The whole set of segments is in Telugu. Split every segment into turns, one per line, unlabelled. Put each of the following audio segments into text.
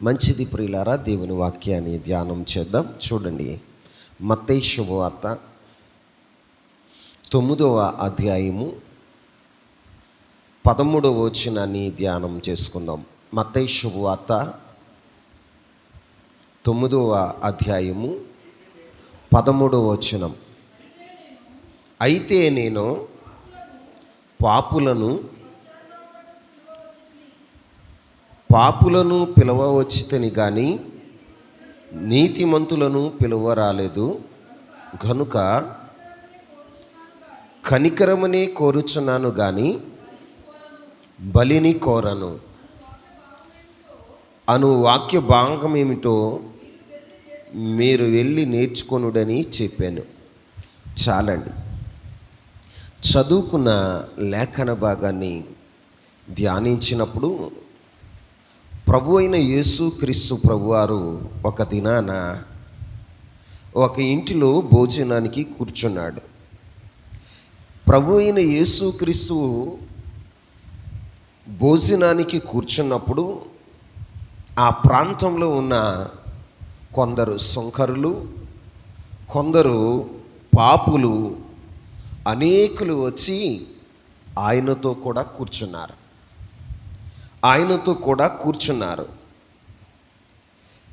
మంచిది ప్రియులారా, దేవుని వాక్యాన్ని ధ్యానం చేద్దాం. చూడండి, మత్తయి శుభవార్త 9వ అధ్యాయము 13వ వచనాన్ని ధ్యానం చేసుకుందాం. మత్తయి శుభవార్త 9వ అధ్యాయము 13వ వచనం. అయితే నేను పాపులను పిలవవచ్చితిని గాని నీతిమంతులను పిలువరాలేదు. కనుక కనికరమునే కోరుచున్నాను గాని బలిని కోరను అను వాక్య భాగం ఏమిటో మీరు వెళ్ళి నేర్చుకొనుడని చెప్పాను. చాలండి. చదువుకున్న లేఖన భాగాన్ని ధ్యానించినప్పుడు ప్రభు అయిన యేసుక్రీస్తు ప్రభువారు ఒక దినాన ఒక ఇంటిలో భోజనానికి కూర్చున్నాడు. ప్రభు అయిన యేసుక్రీస్తు భోజనానికి కూర్చున్నప్పుడు ఆ ప్రాంతంలో ఉన్న కొందరు సుంకరులు, కొందరు పాపులు అనేకులు వచ్చి ఆయనతో కూర్చున్నారు.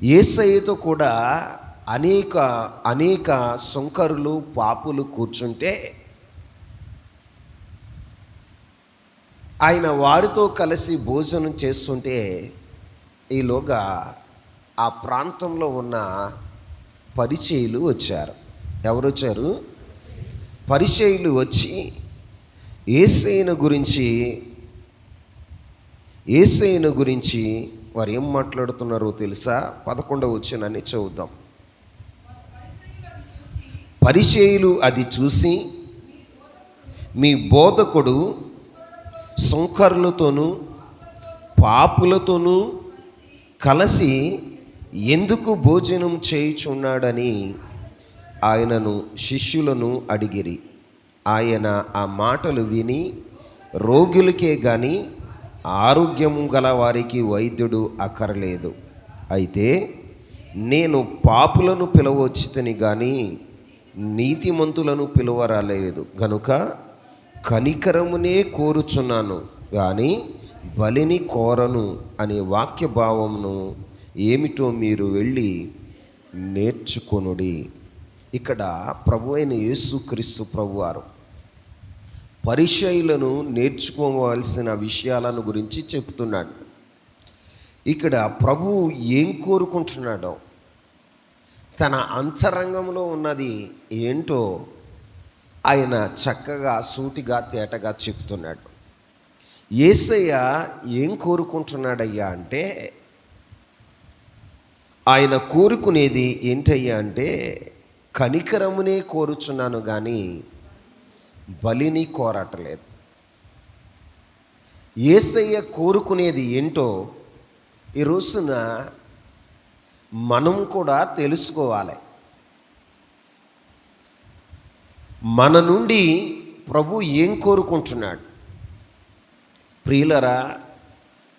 యేసయ్యతో కూడా అనేక సుంకరులు, పాపులు కూర్చుంటే ఆయన వారితో కలిసి భోజనం చేస్తుంటే ఈలోగా ఆ ప్రాంతంలో ఉన్న పరిసయ్యులు వచ్చారు. ఎవరు వచ్చారు? పరిసయ్యులు వచ్చి యేసయ్యను గురించి వారు ఏం మాట్లాడుతున్నారో తెలుసా? 11వ వచనాన్ని చదువుదాం. పరిసయ్యులు అది చూసి, మీ బోధకుడు సుంకరులతోనూ పాపులతోనూ కలిసి ఎందుకు భోజనం చేయుచున్నాడని ఆయనను శిష్యులను అడిగిరి. ఆయన ఆ మాటలు విని, రోగులకే గాని ఆరోగ్యం గల వారికి వైద్యుడు అక్కరలేదు, అయితే నేను పాపులను పిలవచ్చితిని గాని నీతిమంతులను పిలువరాలేదు. గనుక కనికరమునే కోరుచున్నాను గాని బలిని కోరను అనే వాక్య భావమును ఏమిటో మీరు వెళ్ళి నేర్చుకొనుడి. ఇక్కడ ప్రభు అయిన యేసుక్రీస్తు ప్రభువారు పరిసయ్యులను నేర్చుకోవాల్సిన విషయాలను గురించి చెప్తున్నాడు. ఇక్కడ ప్రభువు ఏం కోరుకుంటున్నాడో, తన అంతరంగంలో ఉన్నది ఏంటో ఆయన చక్కగా సూటిగా తేటగా చెప్తున్నాడు. యేసయ్య ఏం కోరుకుంటున్నాడయ్యా అంటే, ఆయన కోరుకునేది ఏంటయ్యా అంటే, కనికరమునే కోరుచున్నాను కానీ బలిని కోరట్లేదు. యేసయ్య కోరుకునేది ఏంటో ఈ రోజున మనం కూడా తెలుసుకోవాలి. మన నుండి ప్రభు ఏం కోరుకుంటున్నాడు? ప్రియులరా,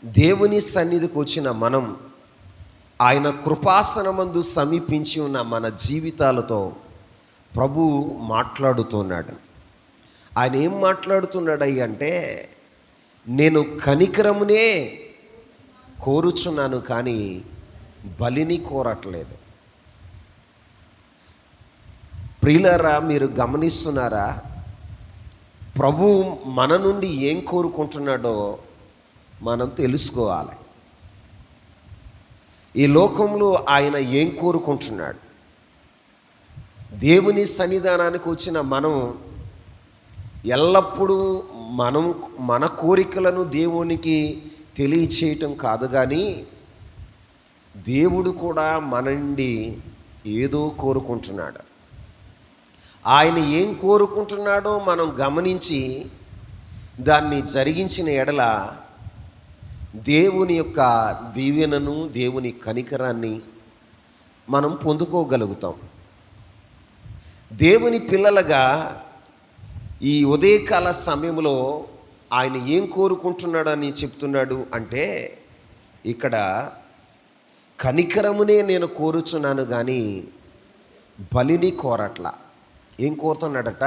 దేవుని సన్నిధికి వచ్చిన మనం ఆయన కృపాసనమందు సమీపించి ఉన్న మన జీవితాలతో ప్రభు మాట్లాడుతున్నాడు. ఆయన ఏం మాట్లాడుతున్నాడు అంటే, నేను కనికరమునే కోరుచున్నాను కానీ బలిని కోరట్లేదు. ప్రియులారా, మీరు గమనిస్తున్నారా? ప్రభు మన నుండి ఏం కోరుకుంటున్నాడో మనం తెలుసుకోవాలి. ఈ లోకంలో ఆయన ఏం కోరుకుంటున్నాడు? దేవుని సన్నిధానానికి వచ్చిన మనం ఎల్లప్పుడూ మన కోరికలను దేవునికి తెలియచేయటం కాదు, కానీ దేవుడు కూడా మన నుండి ఏదో కోరుకుంటున్నాడు. ఆయన ఏం కోరుకుంటున్నాడో మనం గమనించి దాన్ని జరిగించిన ఎడల దేవుని యొక్క దీవెనను, దేవుని కనికరాన్ని మనం పొందుకోగలుగుతాం. దేవుని పిల్లలుగా ఈ ఉదయకాల సమయంలో ఆయన ఏం కోరుకుంటున్నాడని చెప్తున్నాడు అంటే, ఇక్కడ కనికరమునే నేను కోరుచున్నాను కానీ బలిని కోరట్లా. ఏం కోరుతున్నాడట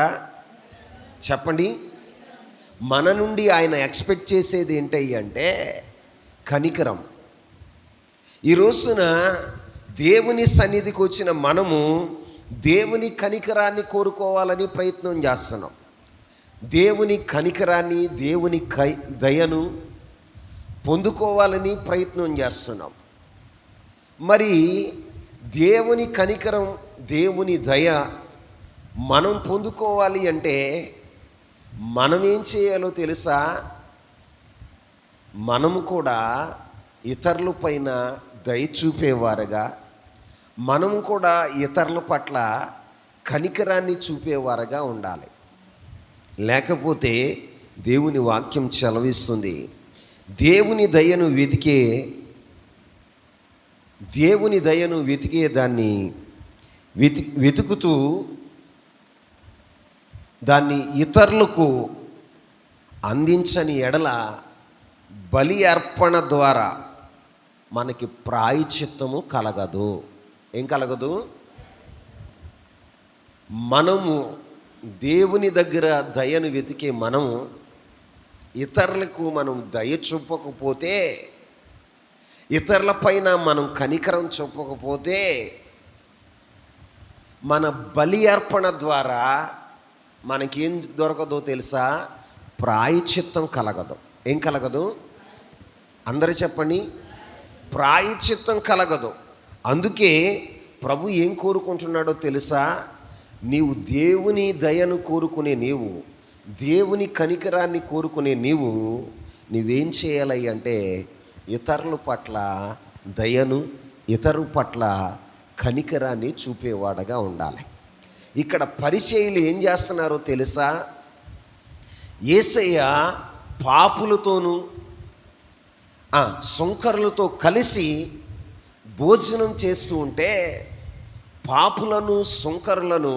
చెప్పండి? మన నుండి ఆయన ఎక్స్పెక్ట్ చేసేది ఏంటి అంటే కనికరం. ఈ రోజున దేవుని సన్నిధికి వచ్చిన మనము దేవుని కనికరాన్ని కోరుకోవాలని ప్రయత్నం చేస్తున్నాం. దేవుని కనికరాన్ని, దేవుని దయను పొందుకోవాలని ప్రయత్నం చేస్తున్నాం. మరి దేవుని కనికరం, దేవుని దయ మనం పొందుకోవాలి అంటే మనం ఏం చేయాలో తెలుసా? మనము కూడా ఇతరుల పైన దయ చూపేవారుగా, మనం కూడా ఇతరుల పట్ల కనికరాన్ని చూపేవారుగా ఉండాలి. లేకపోతే దేవుని వాక్యం సెలవిస్తుంది, దేవుని దయను వెతికే దాన్ని వెతుకుతూ దాన్ని ఇతరులకు అందించని ఎడల బలి అర్పణ ద్వారా మనకి ప్రాయశ్చిత్తము కలగదు. ఏం కలగదు? మనము దేవుని దగ్గర దయను వెతికే మనము ఇతరులకు మనం దయ చూపకపోతే, ఇతరుల పైన మనం కనికరం చూపకపోతే మన బలి అర్పణ ద్వారా మనకేం దొరకదో తెలుసా? ప్రాయశ్చిత్తం కలగదు. ఏం కలగదు? అందరూ చెప్పండి. ప్రాయశ్చిత్తం కలగదు. అందుకే ప్రభు ఏం కోరుకుంటున్నాడో తెలుసా? నీవు దేవుని దయను కోరుకునే నీవు, దేవుని కనికరాన్ని కోరుకునే నీవేం చేయాలి అంటే ఇతరుల పట్ల దయను, ఇతరుల పట్ల కనికరాన్ని చూపేవాడుగా ఉండాలి. ఇక్కడ పరిచయులు ఏం చేస్తున్నారో తెలుసా? యేసయ్య పాపులతోనూ సుంకరులతో కలిసి భోజనం చేస్తూ ఉంటే పాపులను, సుంకరులను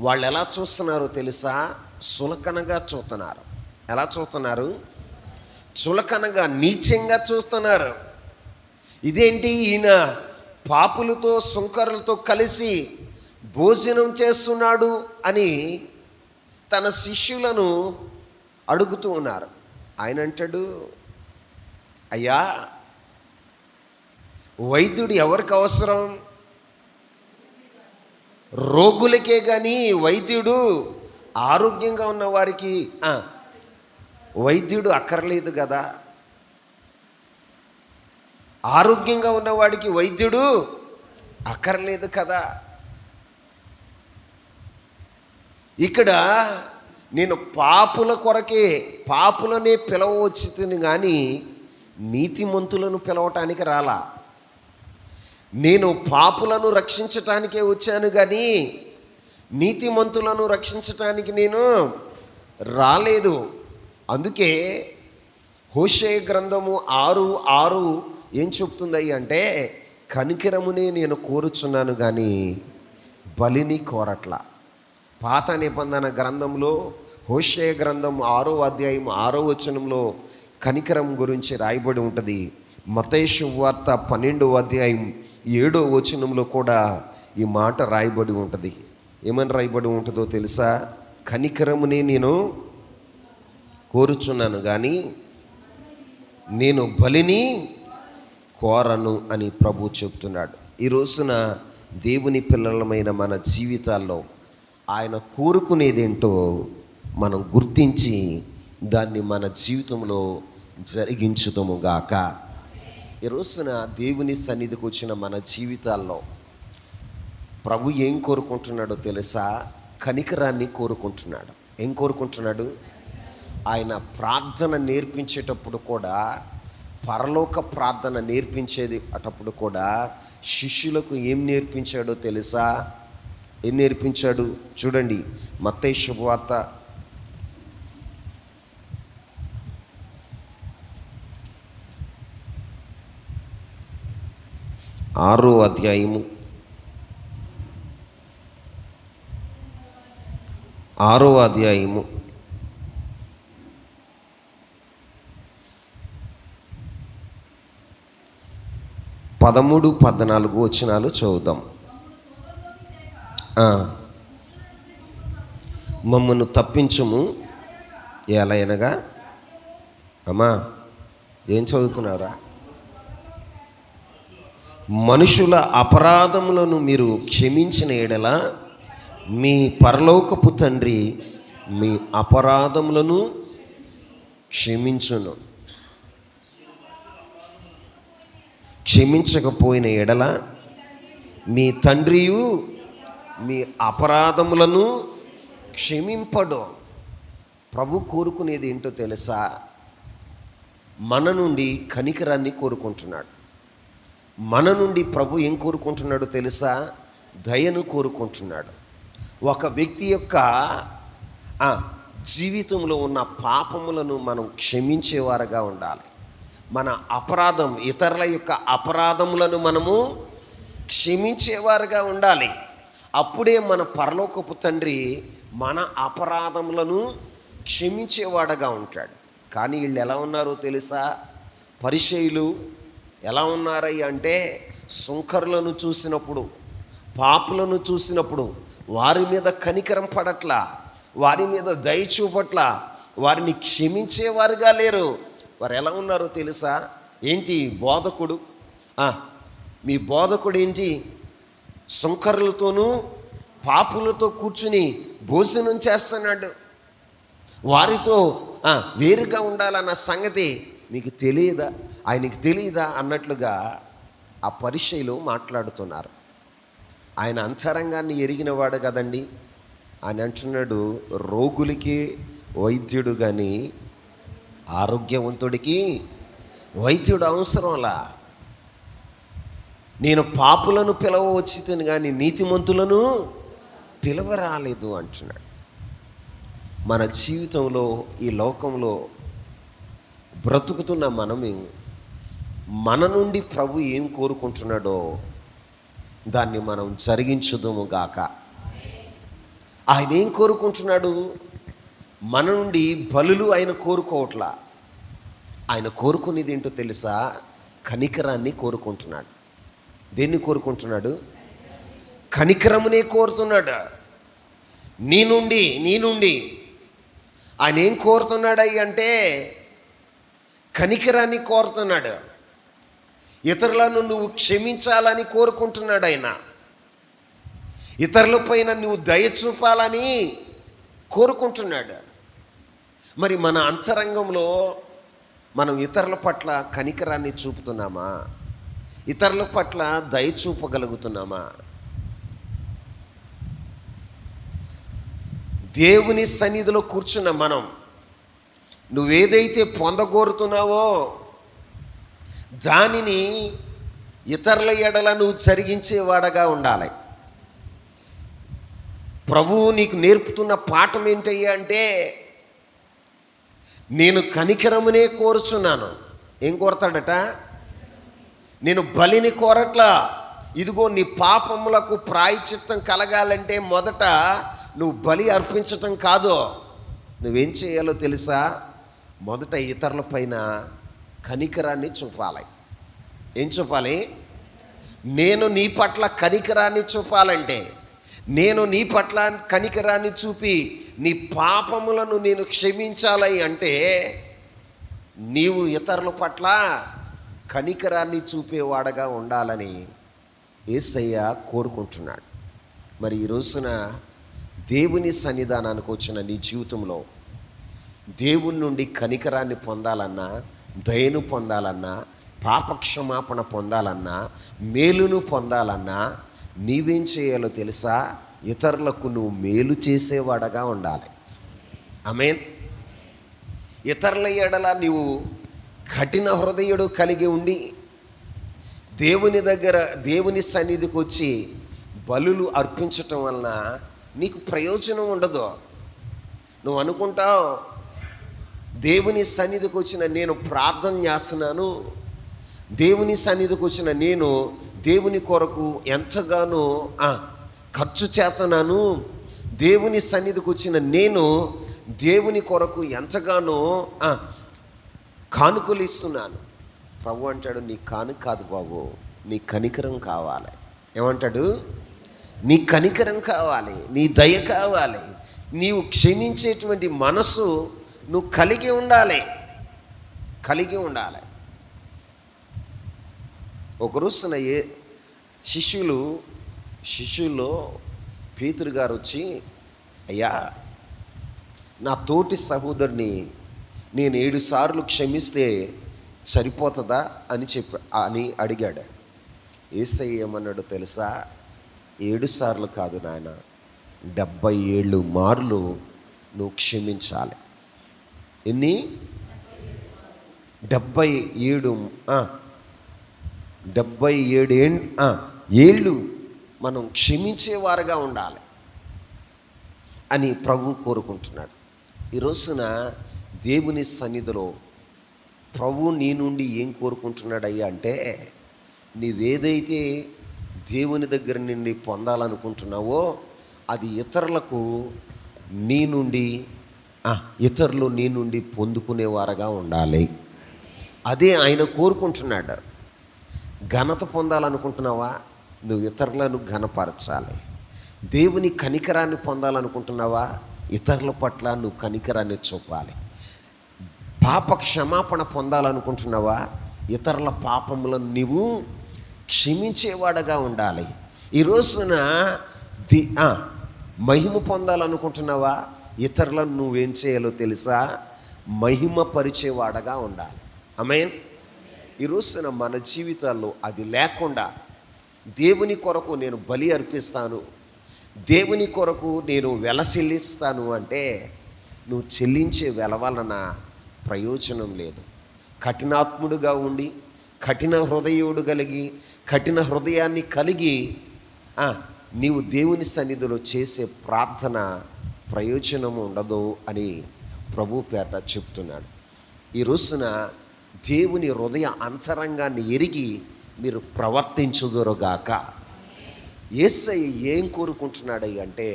వాళ్ళు ఎలా చూస్తున్నారో తెలుసా? చులకనగా చూస్తున్నారు. ఎలా చూస్తున్నారు? చులకనగా, నీచంగా చూస్తున్నారు. ఇదేంటి, ఈయన పాపులతో, సుంకరులతో కలిసి భోజనం చేస్తున్నాడు అని తన శిష్యులను అడుగుతూ ఉన్నారు. ఆయన అంటాడు, అయ్యా, వైద్యుడు ఎవరికి అవసరం? రోగులకే కానీ వైద్యుడు ఆరోగ్యంగా ఉన్న వారికి వైద్యుడు అక్కర్లేదు కదా. ఆరోగ్యంగా ఉన్నవాడికి వైద్యుడు అక్కర్లేదు కదా. ఇక్కడ నేను పాపుల కొరకే, పాపులనే పిలవచ్చును కానీ నీతిమంతులను పిలవటానికి రాలా. నేను పాపులను రక్షించటానికే వచ్చాను కానీ నీతిమంతులను రక్షించటానికి నేను రాలేదు. అందుకే హోషేయ గ్రంథము 6:6 ఏం చెప్తుంది అంటే, కనికరమునే నేను కోరుచున్నాను కానీ బలిని కోరట్లా. పాత నిబంధన గ్రంథంలో హోషేయ గ్రంథం 6:6 కనికరం గురించి రాయబడి ఉంటుంది. మత్తయి సువార్త 12:7 కూడా ఈ మాట రాయబడి ఉంటుంది. ఏమని రాయబడి ఉంటుందో తెలుసా? కనికరమునే నేను కోరుచున్నాను కానీ నేను బలిని కోరను అని ప్రభు చెప్తున్నాడు. ఈ రోజున దేవుని పిల్లలమైన మన జీవితాల్లో ఆయన కోరుకునేదేంటో మనం గుర్తించి దాన్ని మన జీవితంలో జరిగించుతాముగాక. ఈ రోజున దేవుని సన్నిధికి వచ్చిన మన జీవితాల్లో ప్రభు ఏం కోరుకుంటున్నాడో తెలుసా? కనికరాన్ని కోరుకుంటున్నాడు. ఏం కోరుకుంటున్నాడు? ఆయన ప్రార్థన నేర్పించేటప్పుడు కూడా, పరలోక ప్రార్థన నేర్పించేది అటప్పుడు కూడా శిష్యులకు ఏం నేర్పించాడో తెలుసా? ఏం నేర్పించాడు? చూడండి, మత్తయి శుభవార్త 6:6 6 13, 14 వచనాలు చదువుదాం. మమ్మను తప్పించుము ఎలయనగా. అమ్మా ఏం చదువుతున్నారా? మనుషుల అపరాధములను మీరు క్షమించిన ఎడల మీ పరలోకపు తండ్రి మీ అపరాధములను క్షమించును. క్షమించకపోయిన ఎడల మీ తండ్రియు మీ అపరాధములను క్షమింపడు. ప్రభు కోరుకునేది ఏంటో తెలుసా? మన నుండి కనికరాన్ని కోరుకుంటున్నాడు. మన నుండి ప్రభు ఏం కోరుకుంటున్నాడో తెలుసా? దయను కోరుకుంటున్నాడు. ఒక వ్యక్తి యొక్క జీవితంలో ఉన్న పాపములను మనం క్షమించేవారుగా ఉండాలి. మన అపరాధం, ఇతరుల యొక్క అపరాధములను మనము క్షమించేవారుగా ఉండాలి. అప్పుడే మన పరలోకపు తండ్రి మన అపరాధములను క్షమించేవాడుగా ఉంటాడు. కానీ వీళ్ళు ఎలా ఉన్నారో తెలుసా? పరిసయ్యులు ఎలా ఉన్నారయ్య అంటే, సుంకరులను చూసినప్పుడు, పాపులను చూసినప్పుడు వారి మీద కనికరం పడట్లా, వారి మీద దయ చూపట్లా, వారిని క్షమించేవారుగా లేరు. వారు ఎలా ఉన్నారో తెలుసా? ఏంటి బోధకుడు, మీ బోధకుడు ఏంటి? సుంకరులతోనూ పాపులతో కూర్చుని భోజనం చేస్తున్నాడు. వారితో వేరుగా ఉండాలన్న సంగతి మీకు తెలియదా, ఆయనకి తెలియదా అన్నట్లుగా ఆ పరిసయ్యులు మాట్లాడుతున్నారు. ఆయన అంతరంగాన్ని ఎరిగినవాడు కదండి. ఆయన అంటున్నాడు, రోగులకి వైద్యుడు కానీ ఆరోగ్యవంతుడికి వైద్యుడు అవసరంలా. నేను పాపులను పిలవవచ్చితిని కానీ నీతిమంతులను పిలవరాలేదు అంటున్నాడు. మన జీవితంలో ఈ లోకంలో బ్రతుకుతున్న మనమే మన నుండి ప్రభు ఏం కోరుకుంటున్నాడో దాన్ని మనం జరిగించుదుము గాక. ఆయన ఏం కోరుకుంటున్నాడు? మన నుండి బలులు ఆయన కోరుకోవట్లా. ఆయన కోరుకునేది ఏంటో తెలుసా? కనికరాన్ని కోరుకుంటున్నాడు. దేన్ని కోరుకుంటున్నాడు? కనికరమునే కోరుతున్నాడు. నీ నుండి ఆయన ఏం కోరుతున్నాడు అంటే కనికరాన్ని కోరుతున్నాడు. ఇతరులను నువ్వు క్షమించాలని కోరుకుంటున్నాడు ఆయన. ఇతరుల పైన నువ్వు దయ చూపాలని కోరుకుంటున్నాడు. మరి మన అంతరంగంలో మనం ఇతరుల పట్ల కనికరాన్ని చూపుతున్నామా? ఇతరుల పట్ల దయ చూపగలుగుతున్నామా? దేవుని సన్నిధిలో కూర్చున్న మనం నువ్వేదైతే పొందగోరుతున్నావో దానిని ఇతరుల ఎడల నువ్వు జరిగించేవాడగా ఉండాలి. ప్రభువు నీకు నేర్పుతున్న పాఠం ఏంటయ్యా అంటే, నేను కనికరమునే కోరుచున్నాను. ఏం కోరతాడట? నేను బలిని కోరట్లా. ఇదిగో నీ పాపములకు ప్రాయశ్చిత్తం కలగాలంటే మొదట నువ్వు బలి అర్పించటం కాదు. నువ్వేం చేయాలో తెలుసా? మొదట ఇతరుల పైన కనికరాన్ని చూపాలి. ఏం చూపాలి? నేను నీ పట్ల కనికరాన్ని చూపాలంటే, నేను నీ పట్ల కనికరాన్ని చూపి నీ పాపములను నేను క్షమించాలి అంటే నీవు ఇతరుల పట్ల కనికరాన్ని చూపేవాడగా ఉండాలని యేసయ్య కోరుకుంటున్నాడు. మరి ఈ రోజున దేవుని సన్నిధానానికి వచ్చిన నీ జీవితంలో దేవుని నుండి కనికరాన్ని పొందాలన్నా, దయను పొందాలన్నా, పాపక్షమాపణ పొందాలన్నా, మేలును పొందాలన్నా నీవేం చేయాలో తెలుసా? ఇతరులకు నువ్వు మేలు చేసేవాడగా ఉండాలి. ఆమేన్. ఇతరుల ఎడల నీవు కఠిన హృదయుడు కలిగి ఉండి దేవుని సన్నిధికి వచ్చి బలులు అర్పించటం వలన నీకు ప్రయోజనం ఉండదు. నువ్వు అనుకుంటావు, దేవుని సన్నిధికి వచ్చిన నేను ప్రార్థన చేస్తున్నాను, దేవుని సన్నిధికి వచ్చిన నేను దేవుని కొరకు ఎంతగానో ఖర్చు చేస్తున్నాను, దేవుని సన్నిధికి వచ్చిన నేను దేవుని కొరకు ఎంతగానో కానుకలు ఇస్తున్నాను. ప్రభు అంటాడు, నీ కానుక కాదు బాబు, నీ కనికరం కావాలి. ఏమంటాడు? నీ కనికరం కావాలి, నీ దయ కావాలి, నీవు క్షమించేటువంటి మనసు నువ్వు కలిగి ఉండాలి. ఒక రోజున శిష్యుల్లో పేతురు గారు వచ్చి, అయ్యా, నా తోటి సహోదరుని నేను 7 సార్లు క్షమిస్తే సరిపోతుందా అని అడిగాడు. యేసయ్య ఏమన్నాడు తెలుసా? 7 సార్లు కాదు నాయన, 77 మార్లు నువ్వు క్షమించాలి. ఎన్ని? 77 ఏళ్ళు మనం క్షమించేవారుగా ఉండాలి అని ప్రభు కోరుకుంటున్నాడు. ఈ రోజున దేవుని సన్నిధిలో ప్రభు నీ నుండి ఏం కోరుకుంటున్నాడయ్యా అంటే, నీవేదైతే దేవుని దగ్గర నుండి పొందాలనుకుంటున్నావో అది ఇతరులు నీ నుండి పొందుకునేవారుగా ఉండాలి. అదే ఆయన కోరుకుంటున్నాడు. ఘనత పొందాలనుకుంటున్నావా? నువ్వు ఇతరులను ఘనపరచాలి. దేవుని కనికరాన్ని పొందాలనుకుంటున్నావా? ఇతరుల పట్ల నువ్వు కనికరాన్ని చూపాలి. పాప క్షమాపణ పొందాలనుకుంటున్నావా? ఇతరుల పాపములను నీవు క్షమించేవాడుగా ఉండాలి. ఈ రోజున మహిమ పొందాలనుకుంటున్నావా? ఇతరులను నువ్వేం చేయాలో తెలుసా? మహిమ పరిచేవాడుగా ఉండాలి. ఆమేన్. ఈ రోజున మన జీవితాల్లో అది లేకుండా దేవుని కొరకు నేను బలి అర్పిస్తాను, దేవుని కొరకు నేను వెల చెల్లిస్తాను అంటే నువ్వు చెల్లించే వెల వలన ప్రయోజనం లేదు. కఠినాత్ముడుగా ఉండి, కఠిన హృదయాన్ని కలిగి నీవు దేవుని సన్నిధిలో చేసే ప్రార్థన ప్రయోజనము ఉండదు అని ప్రభు పేట చెప్తున్నాడు. ఈ రోజున దేవుని హృదయ అంతరంగాన్ని ఎరిగి మీరు ప్రవర్తించుదురుగాక. యేసయ్య ఏం కోరుకుంటున్నాడు అంటే,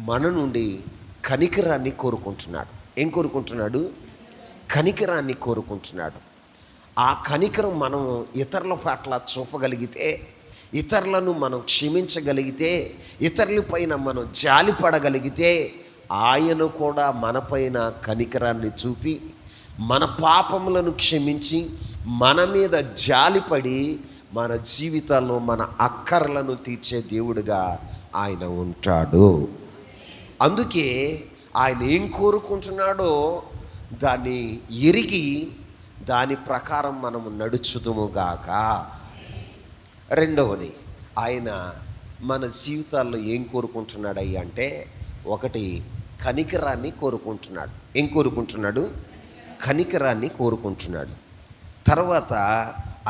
మన నుండి కనికరాన్ని కోరుకుంటున్నాడు. ఏం కోరుకుంటున్నాడు? కనికరాన్ని కోరుకుంటున్నాడు. ఆ కనికరం మనం ఇతరుల పట్ల చూపగలిగితే, ఇతరులను మనం క్షమించగలిగితే, ఇతరులపైన మనం జాలిపడగలిగితే, ఆయన కూడా మనపైన కనికరాన్ని చూపి మన పాపములను క్షమించి మన మీద జాలిపడి మన జీవితాల్లో మన అక్కర్లను తీర్చే దేవుడిగా ఆయన ఉంటాడు. అందుకే ఆయన ఏం కోరుకుంటున్నాడో దాన్ని ఎరిగి దాని ప్రకారం మనము నడుచుదుముగాక. రెండవది, ఆయన మన జీవితాల్లో ఏం కోరుకుంటున్నాడయ్యా అంటే, ఒకటి కనికరాన్ని కోరుకుంటున్నాడు. ఏం కోరుకుంటున్నాడు? కనికరాన్ని కోరుకుంటున్నాడు. తర్వాత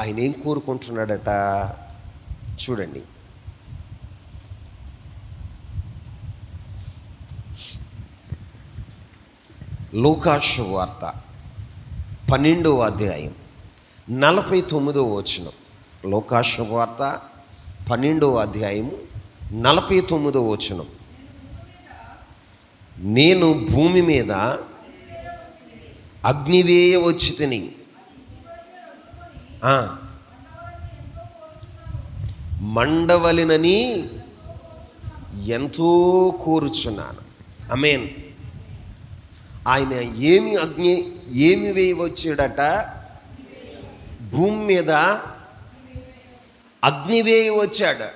ఆయన ఏం కోరుకుంటున్నాడట చూడండి. లూకా సువార్త 12వ అధ్యాయం 49వ వచనం. లూకా సువార్త 12వ అధ్యాయం 49వ వచనం. నేను భూమి మీద అగ్నివేయ వచ్చి తిని మండవలెనని ఎంతో కోరుచున్నాను. ఆమేన్. ఆయన ఏమి వేయవచ్చాడట? భూమి మీద అగ్ని వేయవచ్చాడు.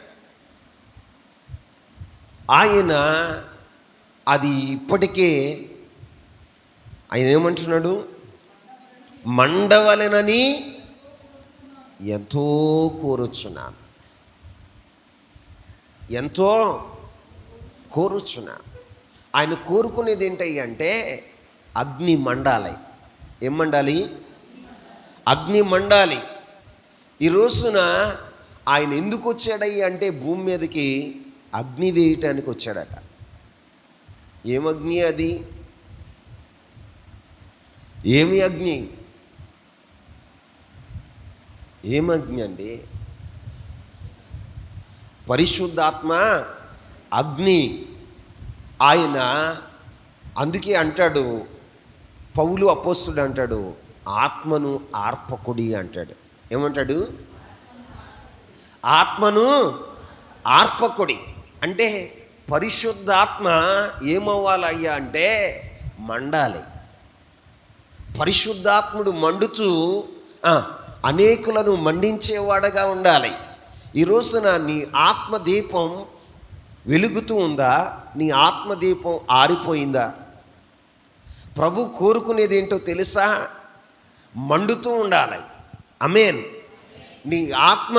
ఆయన అది ఇప్పటికే ఆయన ఏమంటున్నాడు? మండవలెనని ఎంతో కోరుచున్నాను, ఎంతో కోరుచున్నాను. ఆయన కోరుకునేది ఏంటయ్య అంటే అగ్ని మండాలి. ఏం మండాలి? అగ్ని మండాలి. ఈ రోజున ఆయన ఎందుకు వచ్చాడయ్య అంటే భూమి మీదకి అగ్ని వేయటానికి వచ్చాడట. ఏమగ్ని అది? ఏమి అగ్ని? ఏమగ్ని అండి? పరిశుద్ధాత్మ అగ్ని. ఆయన అందుకే అంటాడు, పౌలు అపోస్తుడు అంటాడు, ఆత్మను ఆర్పకుడి అంటాడు. ఏమంటాడు? ఆత్మను ఆర్పకుడి. అంటే పరిశుద్ధాత్మ ఏమవ్వాలయ్యా అంటే మండాలి. పరిశుద్ధాత్ముడు మండుతూ అనేకులను మండించేవాడుగా ఉండాలి. ఈ రోజున నీ ఆత్మదీపం వెలుగుతూ ఉందా? నీ ఆత్మదీపం ఆరిపోయిందా? ప్రభు కోరుకునేది ఏంటో తెలుసా? మండుతూ ఉండాలి. ఆమేన్. నీ ఆత్మ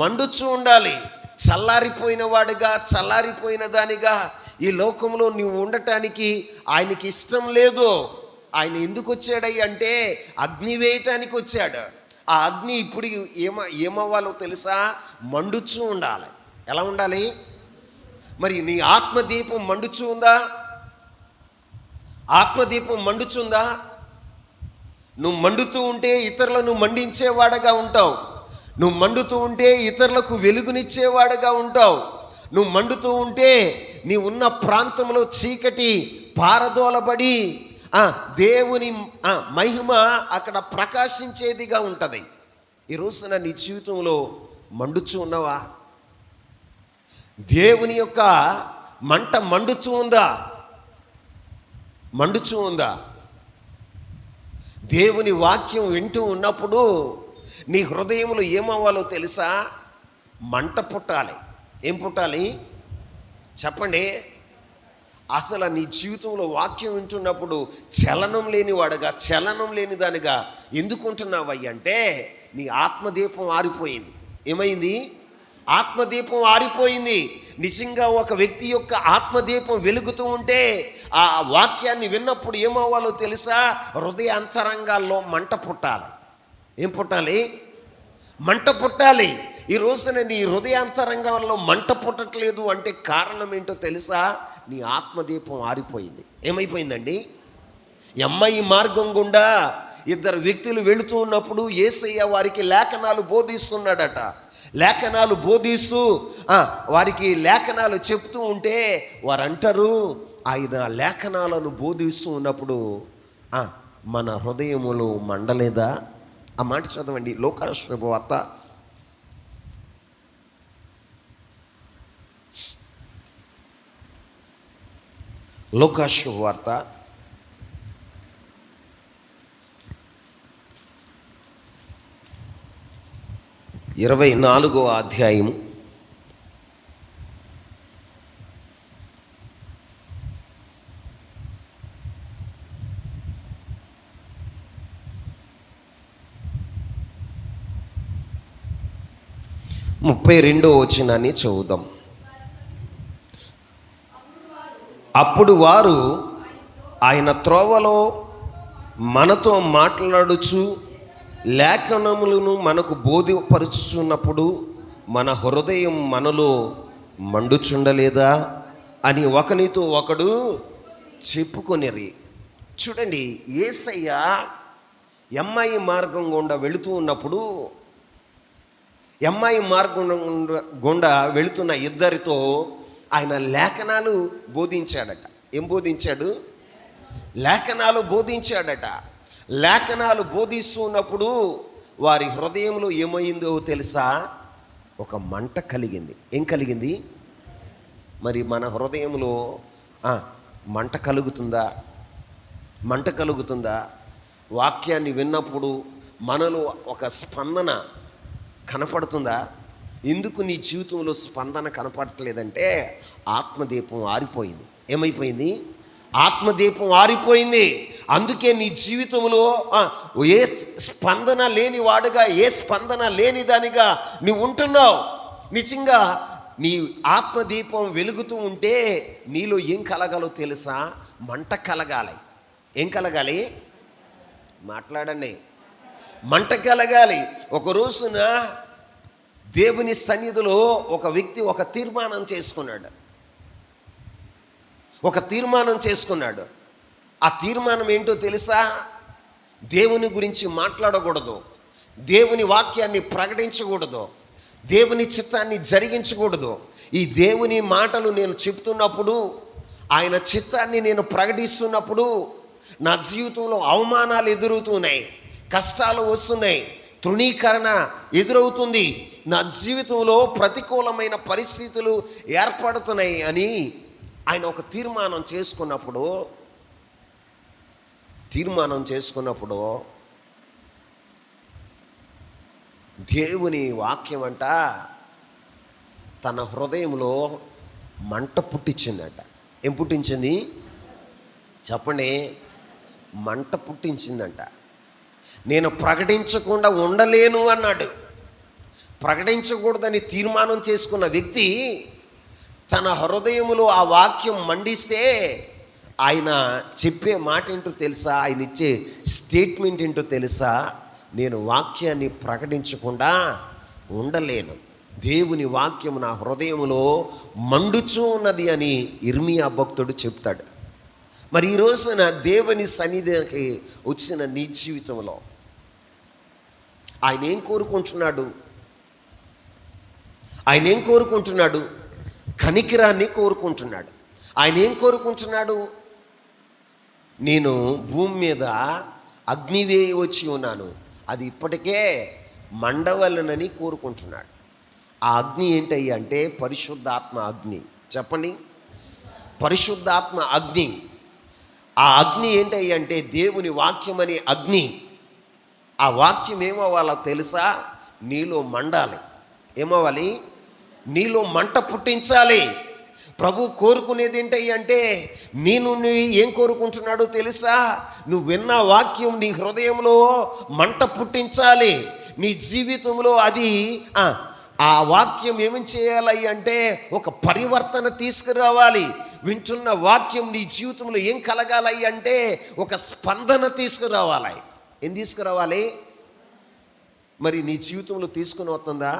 మండుచూ ఉండాలి. చల్లారిపోయిన వాడిగా, చల్లారిపోయిన దానిగా ఈ లోకంలో నీవు ఉండటానికి ఆయనకి ఇష్టం లేదు. ఆయన ఎందుకు వచ్చాడయ్య అంటే అగ్ని వేయటానికి వచ్చాడు. ఆ అగ్ని ఇప్పుడు ఏమవ్వాలో తెలుసా? మండుచూ ఉండాలి. ఎలా ఉండాలి? మరి నీ ఆత్మదీపం మండుచూ ఉందా? ఆత్మదీపం మండుచుందా? నువ్వు మండుతూ ఉంటే ఇతరులను మండించేవాడుగా ఉంటావు. నువ్వు మండుతూ ఉంటే ఇతరులకు వెలుగునిచ్చేవాడుగా ఉంటావు. నువ్వు మండుతూ ఉంటే నీ ఉన్న ప్రాంతంలో చీకటి పారదోలబడి దేవుని మహిమ అక్కడ ప్రకాశించేదిగా ఉంటుంది. ఈ రోజున నీ జీవితంలో మండుచూ ఉన్నవా? దేవుని యొక్క మంట మండుచూ ఉందా? మండుచూ ఉందా? దేవుని వాక్యం వింటూ ఉన్నప్పుడు నీ హృదయంలో ఏమవ్వాలో తెలుసా? మంట పుట్టాలి. ఏం పుట్టాలి చెప్పండి? అసలు నీ జీవితంలో వాక్యం వింటున్నప్పుడు చలనం లేనివాడుగా, చలనం లేని దానిగా ఎందుకు ఉంటున్నావయ్య అంటే నీ ఆత్మదీపం ఆరిపోయింది. ఏమైంది? ఆత్మదీపం ఆరిపోయింది. నిజంగా ఒక వ్యక్తి యొక్క ఆత్మదీపం వెలుగుతూ ఉంటే ఆ వాక్యాన్ని విన్నప్పుడు ఏమవ్వాలో తెలుసా? హృదయ అంతరంగాల్లో మంట పుట్టాలి. ఏం పుట్టాలి? మంట పుట్టాలి. ఈ రోజున నీ హృదయాంతరంగంలో మంట పుట్టట్లేదు అంటే కారణం ఏంటో తెలుసా? నీ ఆత్మదీపం ఆరిపోయింది. ఏమైపోయిందండి? ఎమ్మాయి మార్గం గుండా ఇద్దరు వ్యక్తులు వెళుతూ ఉన్నప్పుడు యేసయ్య వారికి లేఖనాలు బోధిస్తున్నాడట. లేఖనాలు బోధిస్తూ వారికి లేఖనాలు చెప్తూ ఉంటే వారు అంటారు, ఆయన లేఖనాలను బోధిస్తూ ఉన్నప్పుడు మన హృదయములో మండలేదా? ఆ మాట చదవండి. లూకా శుభవార్త 24వ అధ్యాయము 32వ వచనాన్ని చదువుదాం. అప్పుడు వారు ఆయన త్రోవలో మనతో మాట్లాడుచు లేఖనములను మనకు బోధపరుచున్నప్పుడు మన హృదయం మనలో మండుచుండలేదా అని ఒకనితో ఒకడు చెప్పుకొనిరి. చూడండి, యేసయ్య ఎమ్మాయి మార్గం గుండా వెళుతూ ఉన్నప్పుడు ఎమ్మాయి మార్గం గుండా వెళుతున్న ఇద్దరితో ఆయన లేఖనాలు బోధించాడట. ఏం బోధించాడు? లేఖనాలు బోధించాడట. లేఖనాలు బోధిస్తున్నప్పుడు వారి హృదయంలో ఏమైందో తెలుసా? ఒక మంట కలిగింది. ఏం కలిగింది? మరి మన హృదయంలో మంట కలుగుతుందా? మంట కలుగుతుందా? వాక్యాన్ని విన్నప్పుడు మనలో ఒక స్పందన కనపడుతుందా? ఎందుకు నీ జీవితంలో స్పందన కనపడట్లేదంటే ఆత్మదీపం ఆరిపోయింది. ఏమైపోయింది? ఆత్మదీపం ఆరిపోయింది. అందుకే నీ జీవితంలో ఏ స్పందన లేని వాడుగా, ఏ స్పందన లేని దానిగా నువ్వు ఉంటున్నావు. నిజంగా నీ ఆత్మదీపం వెలుగుతూ ఉంటే నీలో ఏం కలగాలో తెలుసా? మంట కలగాలి. ఏం కలగాలి? మాట్లాడండి. మంట కలగాలి. ఒక రోజున దేవుని సన్నిధిలో ఒక వ్యక్తి ఒక తీర్మానం చేసుకున్నాడు. ఆ తీర్మానం ఏంటో తెలుసా? దేవుని గురించి మాట్లాడకూడదు, దేవుని వాక్యాన్ని ప్రకటించకూడదు, దేవుని చిత్తాన్ని జరిగించకూడదు. ఈ దేవుని మాటలు నేను చెప్తున్నప్పుడు, ఆయన చిత్తాన్ని నేను ప్రకటిస్తున్నప్పుడు నా జీవితంలో అవమానాలు ఎదురవుతున్నాయి, కష్టాలు వస్తున్నాయి, తృణీకరణ ఎదురవుతుంది, నా జీవితంలో ప్రతికూలమైన పరిస్థితులు ఏర్పడుతున్నాయి అని ఆయన ఒక తీర్మానం చేసుకున్నప్పుడు దేవుని వాక్యం అంట తన హృదయంలో మంట పుట్టించిందట. ఏం పుట్టించింది చెప్పండి? మంట పుట్టించిందంట. నేను ప్రకటించకుండా ఉండలేను అన్నాడు. ప్రకటించకూడదని తీర్మానం చేసుకున్న వ్యక్తి తన హృదయములో ఆ వాక్యం మండిస్తే ఆయన చెప్పే మాట ఏంటో తెలుసా? ఆయన ఇచ్చే స్టేట్మెంట్ ఏంటో తెలుసా? నేను వాక్యాన్ని ప్రకటించకుండా ఉండలేను, దేవుని వాక్యం నా హృదయములో మండుచూ ఉన్నది అని ఇర్మియా భక్తుడు చెప్తాడు. మరి ఈ రోజున దేవుని సన్నిధికి వచ్చిన నీ జీవితంలో ఆయన ఏం కోరుకుంటున్నాడు? ఆయన ఏం కోరుకుంటున్నాడు? కనికిరాన్ని కోరుకుంటున్నాడు. ఆయన ఏం కోరుకుంటున్నాడు? నేను భూమి మీద అగ్నివే వచ్చి ఉన్నాను, అది ఇప్పటికే మండవలనని కోరుకుంటున్నాడు. ఆ అగ్ని ఏంటయ్యా అంటే పరిశుద్ధాత్మ అగ్ని. చెప్పండి, పరిశుద్ధాత్మ అగ్ని. ఆ అగ్ని ఏంటయ్యా అంటే దేవుని వాక్యం అనే అగ్ని. ఆ వాక్యం ఏమవ్వాలో తెలుసా? నీలో మండాలి. ఏమవ్వాలి? నీలో మంట పుట్టించాలి. ప్రభు కోరుకునేది ఏంటయ్యా అంటే నువ్వు ఏం కోరుకుంటున్నాడో తెలుసా? నువ్వు విన్న వాక్యం నీ హృదయంలో మంట పుట్టించాలి. నీ జీవితంలో అది ఆ వాక్యం ఏమి చేయాలి అంటే ఒక పరివర్తన తీసుకురావాలి. వింటున్న వాక్యం నీ జీవితంలో ఏం కలగాలి అంటే ఒక స్పందన తీసుకురావాలి. ఏం తీసుకురావాలి? మరి నీ జీవితంలో తీసుకుని వస్తుందా?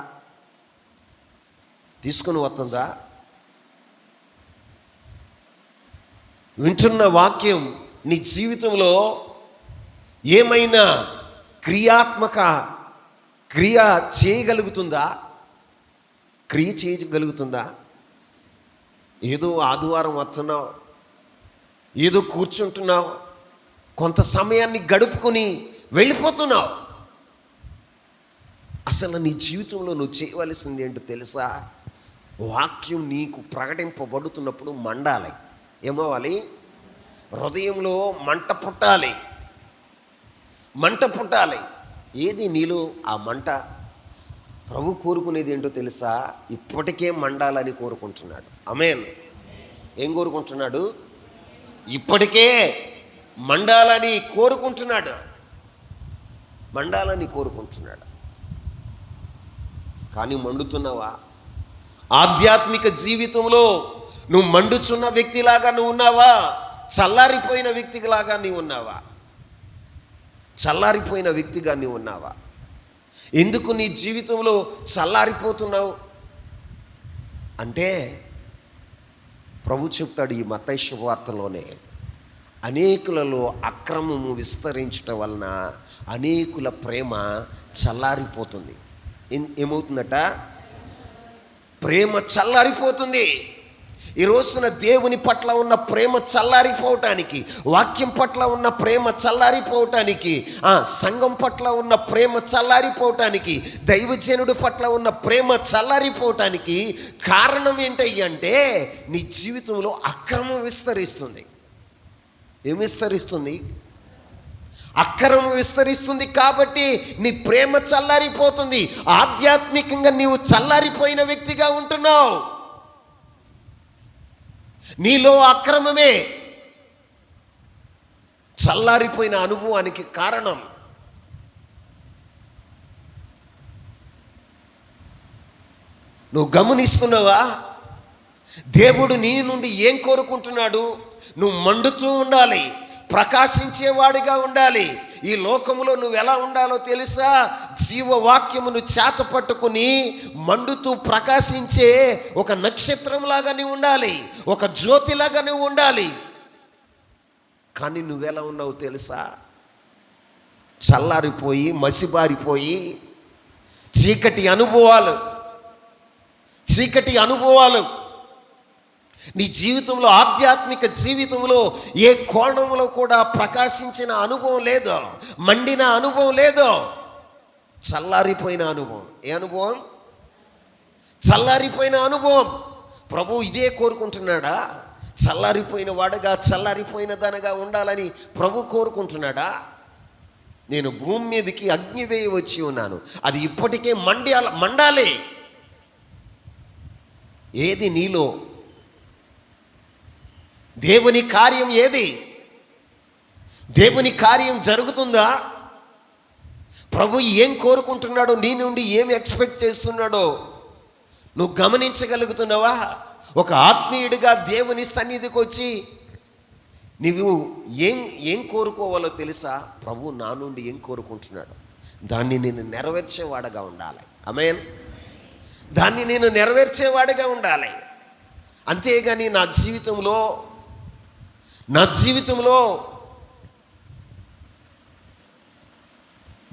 వింటున్న వాక్యం నీ జీవితంలో ఏమైనా క్రియ చేయగలుగుతుందా? ఏదో ఆదివారం వస్తున్నావు, ఏదో కూర్చుంటున్నావు, కొంత సమయాన్ని గడుపుకొని వెళ్ళిపోతున్నావు. అసలు నీ జీవితంలో నువ్వు చేయవలసింది ఏంటో తెలుసా? వాక్యం నీకు ప్రకటింపబడుతున్నప్పుడు మండాలి. ఏమవ్వాలి? హృదయంలో మంట పుట్టాలి. ఏది నీలో ఆ మంట? ప్రభు కోరుకునేది ఏంటో తెలుసా? ఇప్పటికే మండాలని కోరుకుంటున్నాడు. ఆమేన్. ఏం కోరుకుంటున్నాడు? ఇప్పటికే మండాలని కోరుకుంటున్నాడు. కానీ మండుతున్నావా? ఆధ్యాత్మిక జీవితంలో నువ్వు మండుచున్న వ్యక్తిలాగా నువ్వు ఉన్నావా? చల్లారిపోయిన వ్యక్తిలాగా నీవు ఉన్నావా? ఎందుకు నీ జీవితంలో చల్లారిపోతున్నావు అంటే ప్రభు చెప్తాడు ఈ మత్తయి శుభవార్తలోనే, అనేకులలో అక్రమము విస్తరించటం వలన అనేకుల ప్రేమ చల్లారిపోతుంది. ఏమవుతుందట? ప్రేమ చల్లారిపోతుంది. ఈ రోజున దేవుని పట్ల ఉన్న ప్రేమ చల్లారిపోవటానికి, వాక్యం పట్ల ఉన్న ప్రేమ చల్లారిపోవటానికి, సంఘం పట్ల ఉన్న ప్రేమ చల్లారిపోవటానికి, దైవజనుడి పట్ల ఉన్న ప్రేమ చల్లారిపోవటానికి కారణం ఏంటంటే నీ జీవితంలో అక్రమం విస్తరిస్తుంది. ఏం విస్తరిస్తుంది? అక్రమం విస్తరిస్తుంది. కాబట్టి నీ ప్రేమ చల్లారిపోతుంది. ఆధ్యాత్మికంగా నీవు చల్లారిపోయిన వ్యక్తిగా ఉంటున్నావు. నీలో అక్రమమే చల్లారిపోయిన అనుభవానికి కారణం. నువ్వు గమనిస్తున్నావా? దేవుడు నీ నుండి ఏం కోరుకుంటున్నాడు? నువ్వు మండుతూ ఉండాలి, ప్రకాశించేవాడిగా ఉండాలి. ఈ లోకములో నువ్వు ఎలా ఉండాలో తెలుసా? జీవవాక్యమును చేత పట్టుకుని మండుతూ ప్రకాశించే ఒక నక్షత్రంలాగా నువ్వు ఉండాలి, ఒక జ్యోతిలాగా నువ్వు ఉండాలి. కానీ నువ్వెలా ఉన్నావు తెలుసా? చల్లారిపోయి, మసిబారిపోయి, చీకటి అనుభవాలు నీ జీవితంలో, ఆధ్యాత్మిక జీవితంలో ఏ కోణంలో కూడా ప్రకాశించిన అనుభవం లేదు, మండిన అనుభవం లేదు. చల్లారిపోయిన అనుభవం. ఏ అనుభవం? చల్లారిపోయిన అనుభవం. ప్రభు ఇదే కోరుకుంటున్నాడా? చల్లారిపోయిన వాడుగా, చల్లారిపోయిన దానిగా ఉండాలని ప్రభు కోరుకుంటున్నాడా? నేను భూమి మీదకి అగ్ని వేయి వచ్చి ఉన్నాను, అది ఇప్పటికే మండాలి. ఏది నీలో? దేవుని కార్యం ఏది? దేవుని కార్యం జరుగుతుందా? ప్రభు ఏం కోరుకుంటున్నాడో, నీ నుండి ఏం ఎక్స్పెక్ట్ చేస్తున్నాడో నువ్వు గమనించగలుగుతున్నావా? ఒక ఆత్మీయుడిగా దేవుని సన్నిధికి వచ్చి నువ్వు ఏం కోరుకోవాలో తెలుసా? ప్రభు నా నుండి ఏం కోరుకుంటున్నాడు, దాన్ని నేను నెరవేర్చేవాడుగా ఉండాలి. ఆమేన్. దాన్ని నేను నెరవేర్చేవాడిగా ఉండాలి. అంతేగాని నా జీవితంలో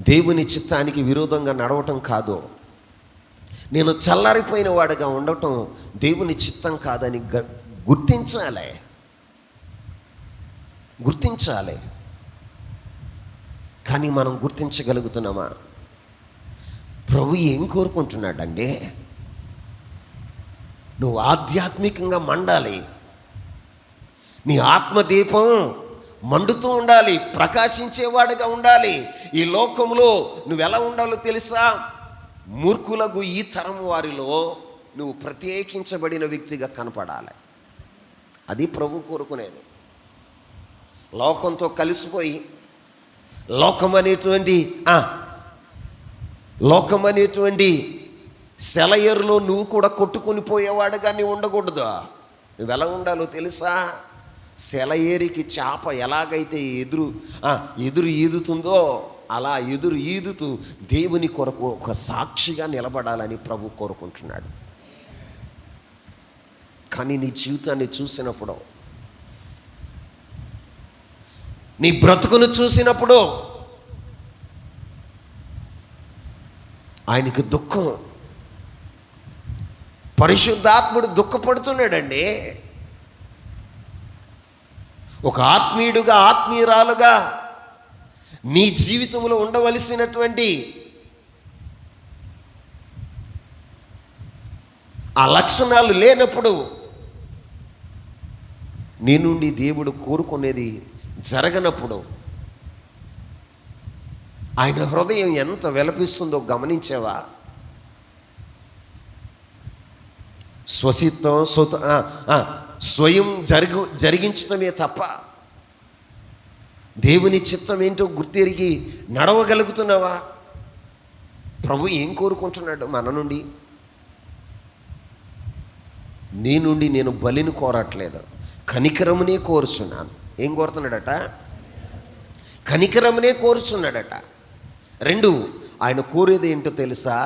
దేవుని చిత్తానికి విరోధంగా నడవటం కాదు. నేను చల్లారిపోయిన వాడిగా ఉండటం దేవుని చిత్తం కాదని గుర్తించాలి. కానీ మనం గుర్తించగలుగుతున్నామా? ప్రభు ఏం కోరుకుంటున్నాడండి? నువ్వు ఆధ్యాత్మికంగా మండాలి. నీ ఆత్మదీపం మండుతూ ఉండాలి, ప్రకాశించేవాడుగా ఉండాలి. ఈ లోకంలో నువ్వు ఎలా ఉండాలో తెలుసా? మూర్ఖులకు ఈ తరం వారిలో నువ్వు ప్రత్యేకించబడిన వ్యక్తిగా కనపడాలి. అది ప్రభు కోరుకునేది. లోకంతో కలిసిపోయి లోకం అనేటువంటి సెలయరులో నువ్వు కూడా కొట్టుకొని పోయేవాడుగా నీ ఉండకూడదు. నువ్వు ఎలా ఉండాలో తెలుసా? సెలయేరికి చేప ఎలాగైతే ఎదురు ఈదుతుందో అలా ఎదురు ఈదుతూ దేవుని కొరకు ఒక సాక్షిగా నిలబడాలని ప్రభు కోరుకుంటున్నాడు. కానీ నీ జీవితాన్ని చూసినప్పుడు, నీ బ్రతుకును చూసినప్పుడు ఆయనకి దుఃఖం. పరిశుద్ధాత్ముడు దుఃఖపడుతున్నాడండి. ఒక ఆత్మీయుడుగా, ఆత్మీయురాలుగా నీ జీవితంలో ఉండవలసినటువంటి ఆ లక్షణాలు లేనప్పుడు నీ నుండి దేవుడు కోరుకునేది జరగనప్పుడు ఆయన హృదయం ఎంత విలపిస్తుందో గమనించావా? స్వయం జరిగించడమే తప్ప దేవుని చిత్తం ఏంటో గుర్తెరిగి నడవగలుగుతున్నావా? ప్రభు ఏం కోరుకుంటున్నాడు మన నుండి? నీ నుండి నేను బలిని కోరట్లేదు, కనికరమునే కోరుచున్నాను. ఏం కోరుతున్నాడట? కనికరమునే కోరుచున్నాడట. 2, ఆయన కోరేది ఏంటో తెలుసా?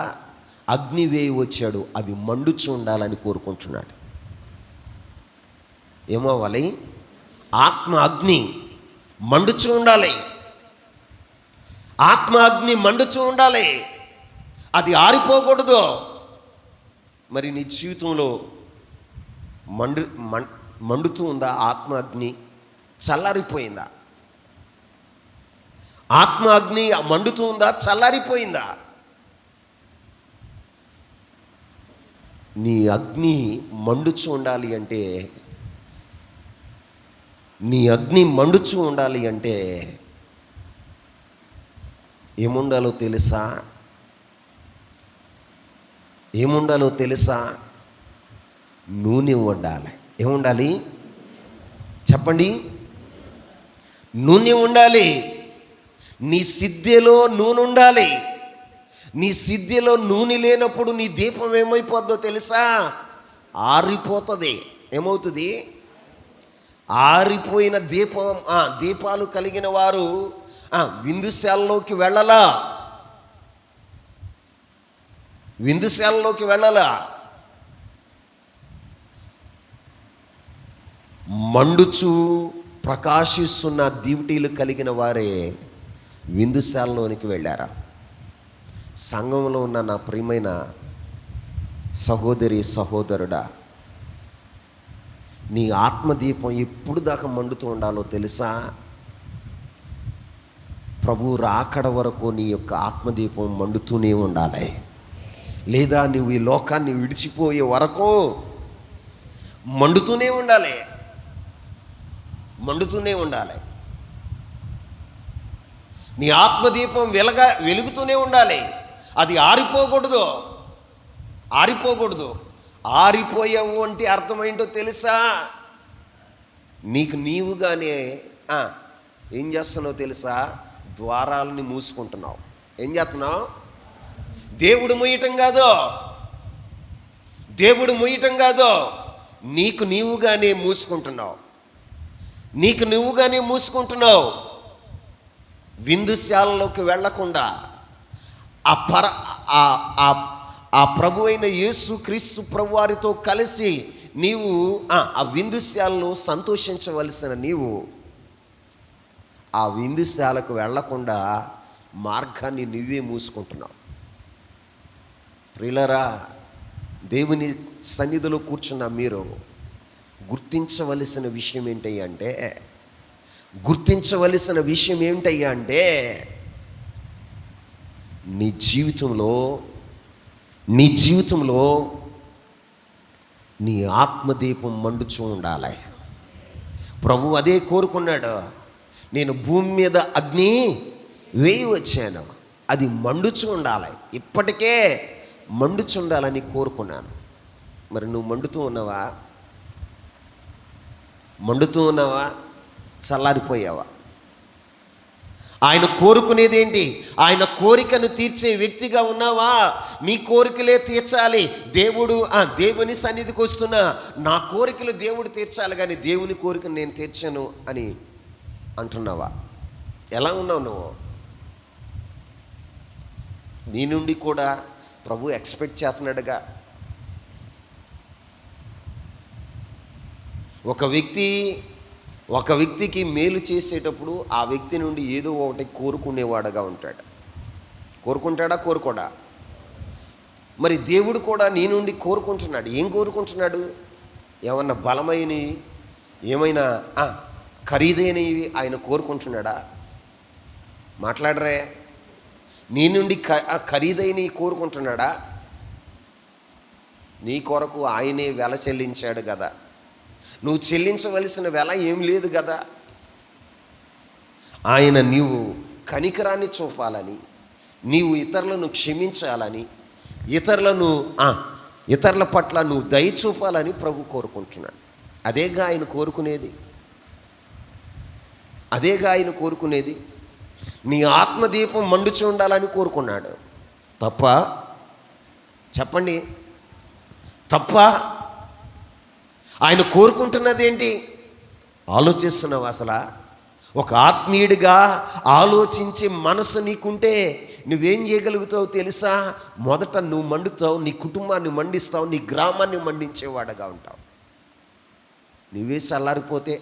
అగ్ని వేయి వచ్చాడు, అది మండుచు ఉండాలని కోరుకుంటున్నాడు. ఏమవ్వాలి? ఆత్మ అగ్ని మండుచు ఉండాలి. ఆత్మ అగ్ని మండుచు ఉండాలి, అది ఆరిపోకూడదు. మరి నీ జీవితంలో మండుతూ ఉందా ఆత్మ అగ్ని? చల్లారిపోయిందా? ఆత్మ అగ్ని మండుతూ ఉందా? చల్లారిపోయిందా? నీ అగ్ని మండుచు ఉండాలి అంటే, నీ అగ్ని మండుచు ఉండాలి అంటే ఏముండాలో తెలుసా? ఏముండాలో తెలుసా? నూనె ఉండాలి. ఏముండాలి చెప్పండి? నూనె ఉండాలి. నీ సిద్ధెలో నూనె ఉండాలి. నీ సిద్ధెలో నూనె లేనప్పుడు నీ దీపం ఏమైపోద్దో తెలుసా? ఆరిపోతుంది. ఏమవుతుంది? ఆరిపోయిన దీపాలు కలిగిన వారు విందుశాలలోకి వెళ్ళాలా? మండుచు ప్రకాశిస్తున్న దివిటీలు కలిగిన వారే విందుశాలలోనికి వెళ్ళారా? సంఘంలో ఉన్న నా ప్రియమైన సహోదరి, సహోదరుడా, నీ ఆత్మదీపం ఎప్పుడు దాకా మండుతూ ఉండాలో తెలుసా? ప్రభు రాకడ వరకు నీ యొక్క ఆత్మదీపం మండుతూనే ఉండాలి. లేదా నువ్వు ఈ లోకాన్ని విడిచిపోయే వరకు మండుతూనే ఉండాలి, మండుతూనే ఉండాలి. నీ ఆత్మదీపం వెలుగుతూనే ఉండాలి. అది ఆరిపోకూడదు, ఆరిపోకూడదు. ఆరిపోయావు అంటే అర్థమేంటో తెలుసా? నీకు నీవుగానే ఏం చేస్తున్నావు తెలుసా? ద్వారాలని మూసుకుంటున్నావు. ఏం చేస్తున్నావు? దేవుడు మూయటం కాదు, దేవుడు మూయటం కాదు, నీకు నీవుగానే మూసుకుంటున్నావు, నీకు నువ్వుగానే మూసుకుంటున్నావు. విందుశాలలోకి వెళ్లకుండా ఆ ప్రభు అయిన యేసు క్రీస్తు ప్రభు వారితో కలిసి నీవు ఆ విందుశాలలో సంతోషించవలసిన నీవు ఆ విందుశాలకు వెళ్లకుండా మార్గాన్ని నువ్వే మూసుకుంటున్నావు. ప్రియులారా, దేవుని సన్నిధిలో కూర్చున్న మీరు గుర్తించవలసిన విషయం ఏంటయ్యా అంటే నీ జీవితంలో నీ ఆత్మదీపం మండుచూ ఉండాలి. ప్రభు అదే కోరుకున్నాడు. నేను భూమి మీద అగ్ని వేయి వచ్చాను, అది మండుచూ ఉండాలి, ఇప్పటికే మండుచుండాలని కోరుకున్నాను. మరి నువ్వు మండుతూ ఉన్నావా? చల్లారిపోయావా? ఆయన కోరుకునేది ఏంటి? ఆయన కోరికను తీర్చే వ్యక్తిగా ఉన్నావా? నీ కోరికలే తీర్చాలి దేవుడు. దేవుని సన్నిధికి వస్తున్నా, నా కోరికలు దేవుడు తీర్చాలి కానీ దేవుని కోరికను నేను తీర్చాను అని అంటున్నావా? ఎలా ఉన్నావు నువ్వు? నీ నుండి కూడా ప్రభు ఎక్స్పెక్ట్ చేస్తున్నాడుగా. ఒక వ్యక్తికి మేలు చేసేటప్పుడు ఆ వ్యక్తి నుండి ఏదో ఒకటి కోరుకునేవాడుగా ఉంటాడు. కోరుకోడా? మరి దేవుడు కూడా నీ నుండి కోరుకుంటున్నాడు. ఏం కోరుకుంటున్నాడు? ఏమన్నా బలమైనవి, ఏమైనా ఖరీదైనవి ఆయన కోరుకుంటున్నాడా? మాట్లాడరే. నీ నుండి ఖరీదైనవి కోరుకుంటున్నాడా? నీ కొరకు ఆయనే వెల చెల్లించాడు కదా. నువ్వు చెల్లించవలసిన వెల ఏం లేదు కదా. ఆయన నీవు కనికరాన్ని చూపాలని, నీవు ఇతరులను క్షమించాలని, ఇతరుల పట్ల నువ్వు దయ చూపాలని ప్రభు కోరుకుంటున్నాడు. అదేగా ఆయన కోరుకునేది. నీ ఆత్మదీపం మండుచు ఉండాలని కోరుకున్నాడు. తప్ప? చెప్పండి, తప్ప? ఆయన కోరుకుంటున్నది ఏంటి? ఆలోచిస్తున్నావు అసలు? ఒక ఆత్మీయుడిగా ఆలోచించే మనసు నీకుంటే నువ్వేం చేయగలుగుతావు తెలుసా? మొదట నువ్వు మండుతావు, నీ కుటుంబాన్ని మండిస్తావు, నీ గ్రామాన్ని మండించేవాడుగా ఉంటావు. నువ్వే చల్లారిపోతే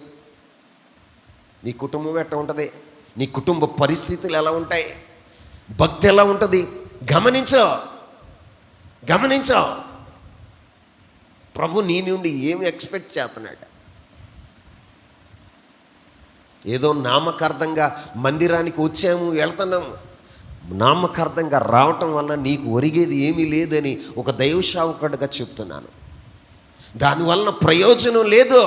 నీ కుటుంబం ఎట్లా ఉంటుంది? నీ కుటుంబ పరిస్థితులు ఎలా ఉంటాయి? భక్తి ఎలా ఉంటుంది? గమనించో. ప్రభు నీ నుండి ఏమి ఎక్స్పెక్ట్ చేస్తున్నాడు? ఏదో నామకార్థంగా మందిరానికి వచ్చాము, వెళ్తున్నాము. నామకార్థంగా రావటం వల్ల నీకు ఒరిగేది ఏమీ లేదని ఒక దైవసేవకుడిగా చెప్తున్నాను. దానివలన ప్రయోజనం లేదు.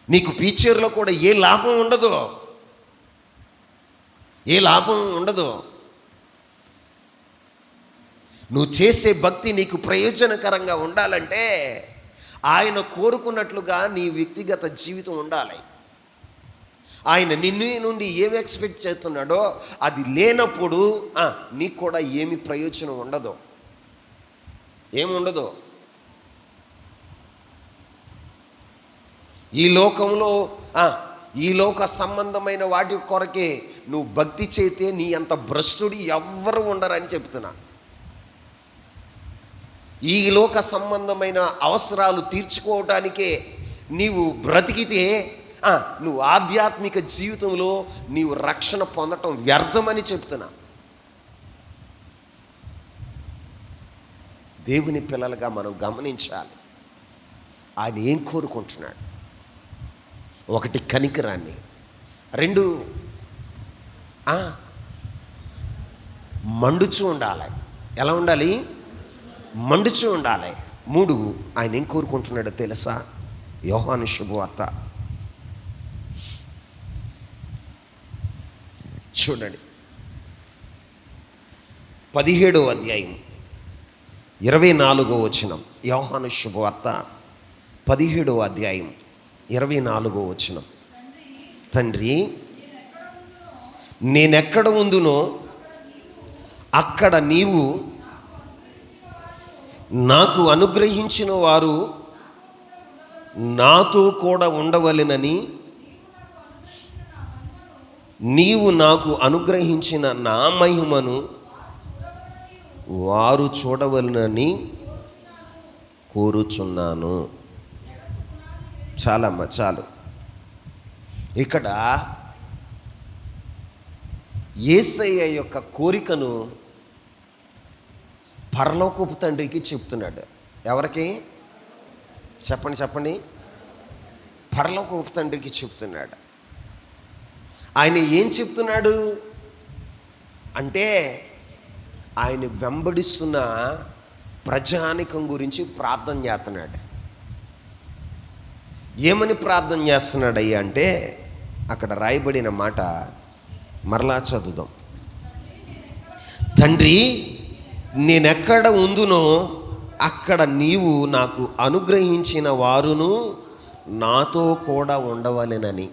నీకు ఫ్యూచర్లో కూడా ఏ లాభం ఉండదు. నువ్వు చేసే భక్తి నీకు ప్రయోజనకరంగా ఉండాలంటే ఆయన కోరుకున్నట్లుగా నీ వ్యక్తిగత జీవితం ఉండాలి. ఆయన నిన్ను నుండి ఏమి ఎక్స్పెక్ట్ చేస్తున్నాడో అది లేనప్పుడు నీకు కూడా ఏమి ప్రయోజనం ఉండదు, ఏముండదు. ఈ లోక సంబంధమైన వాటి కొరకే నువ్వు భక్తి చేస్తే నీ అంత భ్రష్టుడు ఎవ్వరు ఉండరని చెప్తున్నా. ఈ లోక సంబంధమైన అవసరాలు తీర్చుకోవటానికే నీవు బ్రతికితే నువ్వు ఆధ్యాత్మిక జీవితంలో నీవు రక్షణ పొందటం వ్యర్థమని చెప్తున్నా. దేవుని పిల్లలుగా మనం గమనించాలి. ఆయన ఏం కోరుకుంటున్నాడు? ఒకటి కనికరాన్ని, రెండు మండుచూ ఉండాలి. ఎలా ఉండాలి? మండుచూ ఉండాలి. 3, ఆయన ఏం కోరుకుంటున్నాడో తెలుసా? యోహాను శుభవార్త చూడండి, 17వ అధ్యాయం 24వ వచనం. యోహాను శుభవార్త 17వ అధ్యాయం 24వ వచనం. తండ్రి, నేనెక్కడ ఉందునో అక్కడ నీవు నాకు అనుగ్రహించిన వారు నాతో కూడా ఉండవలెనని, నీవు నాకు అనుగ్రహించిన నా మహిమను వారు చూడవలెనని కోరుచున్నాను. చాలమ్మా, చాలు. ఇక్కడ యేసయ్య యొక్క కోరికను పరలోకపు తండ్రికి చెప్తున్నాడు. ఎవరికి? చెప్పండి. పరలోకపు తండ్రికి చెప్తున్నాడు. ఆయన ఏం చెప్తున్నాడు అంటే, ఆయన వెంబడిస్తున్న ప్రజానికం గురించి ప్రార్థన చేస్తున్నాడు. ఏమని ప్రార్థన చేస్తున్నాడయ్యా అంటే, అక్కడ రాయబడిన మాట మరలా చదువుదాం. తండ్రి, నేనెక్కడ ఉందునో అక్కడ నీవు నాకు అనుగ్రహించిన వారును నాతో కూడా ఉండవలెనని,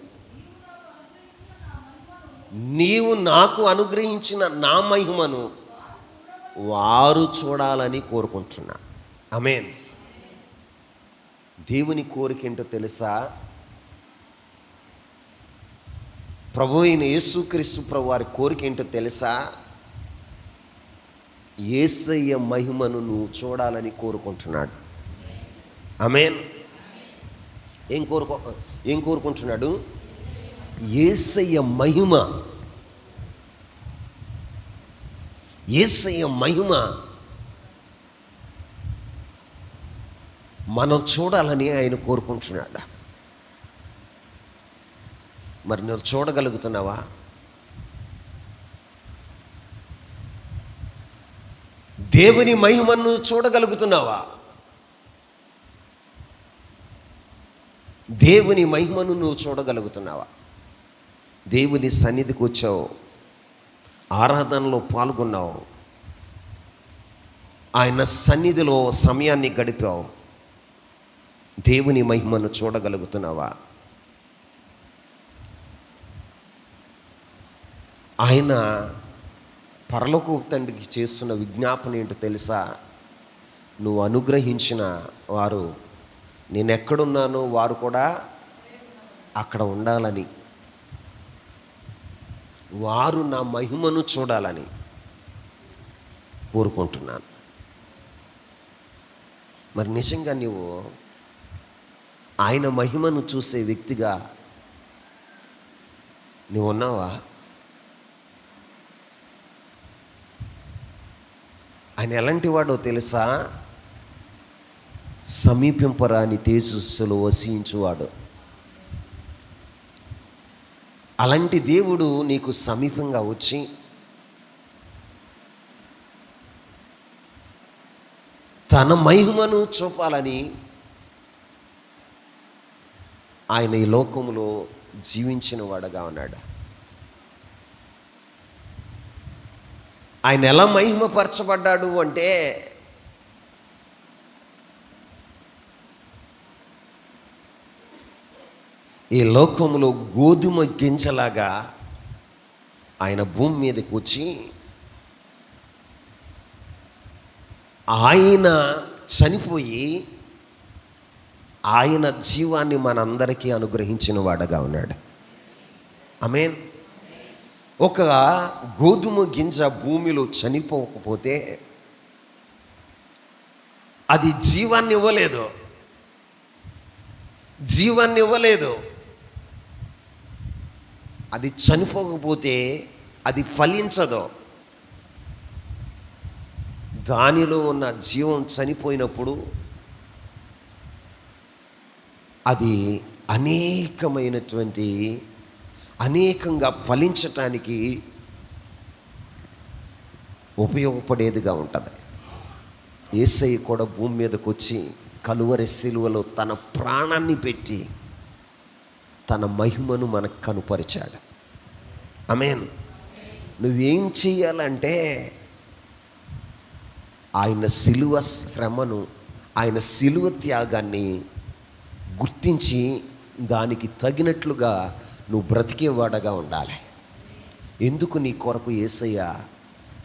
నీవు నాకు అనుగ్రహించిన నా మహిమను వారు చూడాలని కోరుకుంటున్నా. ఆమేన్. దేవుని కోరిక ఏంటో తెలుసా? ప్రభు అయిన యేసుక్రీస్తు ప్రభు వారి కోరిక ఏంటో తెలుసా? యేసయ్య మహిమను నువ్వు చూడాలని కోరుకుంటున్నాడు. ఆమేన్. ఏం కోరుకుంటున్నాడు? యేసయ్య మహిమ. యేసయ్య మహిమ మనం చూడాలని ఆయన కోరుకుంటున్నాడు. మరి నువ్వు చూడగలుగుతున్నావా? దేవుని మహిమను చూడగలుగుతున్నావా? దేవుని మహిమను నువ్వు చూడగలుగుతున్నావా? దేవుని సన్నిధికి వచ్చావు, ఆరాధనలో పాల్గొన్నావు, ఆయన సన్నిధిలో సమయాన్ని గడిపావు. దేవుని మహిమను చూడగలుగుతున్నావా? ఆయన పరలోకపు తండ్రికి చేస్తున్న విజ్ఞాపన ఏంటో తెలుసా? నువ్వు అనుగ్రహించిన వారు, నేనెక్కడున్నానో వారు కూడా అక్కడ ఉండాలని, వారు నా మహిమను చూడాలని కోరుకుంటున్నాను. మరి నిజంగా నువ్వు ఆయన మహిమను చూసే వ్యక్తిగా నువ్వు ఉన్నావా? ఆయన ఎలాంటి వాడో తెలుసా? సమీపింపరాని తేజస్సులో వసించువాడు. అలాంటి దేవుడు నీకు సమీపంగా వచ్చి తన మహిమను చూపాలని ఆయన ఈ లోకంలో జీవించిన వాడుగా ఉన్నాడు. ఆయన ఎలా మహిమపరచబడ్డాడు అంటే, ఈ లోకంలో గోధుమ గింజలాగా ఆయన భూమి మీదకి వచ్చి ఆయన చనిపోయి ఆయన జీవాన్ని మనందరికీ అనుగ్రహించిన వాడుగా ఉన్నాడు. ఆమేన్. ఒక గోధుమ గింజ భూమిలో చనిపోకపోతే అది జీవాన్ని ఇవ్వలేదు. అది చనిపోకపోతే అది ఫలించదు. దానిలో ఉన్న జీవం చనిపోయినప్పుడు అది అనేకంగా ఫలించటానికి ఉపయోగపడేదిగా ఉంటుంది. యేసయ్య కూడా భూమి మీదకి వచ్చి కలువరి సిలువలో తన ప్రాణాన్ని పెట్టి తన మహిమను మనకు కనుపరిచాడు. ఆమేన్. నువ్వేం చెయ్యాలంటే ఆయన సిలువ శ్రమను, ఆయన సిలువ త్యాగాన్ని గుర్తించి దానికి తగినట్లుగా నువ్వు బ్రతికేవాడగా ఉండాలి. ఎందుకు నీ కొరకు యేసయ్య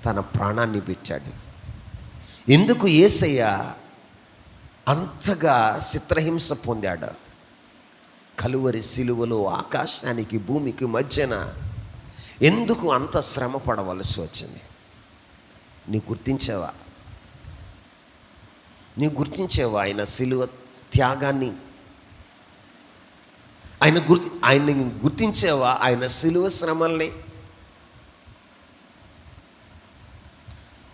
తన ప్రాణాన్ని పెట్టాడు? ఎందుకు యేసయ్య అంతగా చిత్రహింస పొందాడు? కలువరి సిలువలో ఆకాశానికి భూమికి మధ్యన ఎందుకు అంత శ్రమ పడవలసి వచ్చింది? నీవు గుర్తించావా? నీవు గుర్తించావా ఆయన సిలువ త్యాగాన్ని? ఆయన్ని గుర్తించావా ఆయన సిలువ శ్రమల్ని?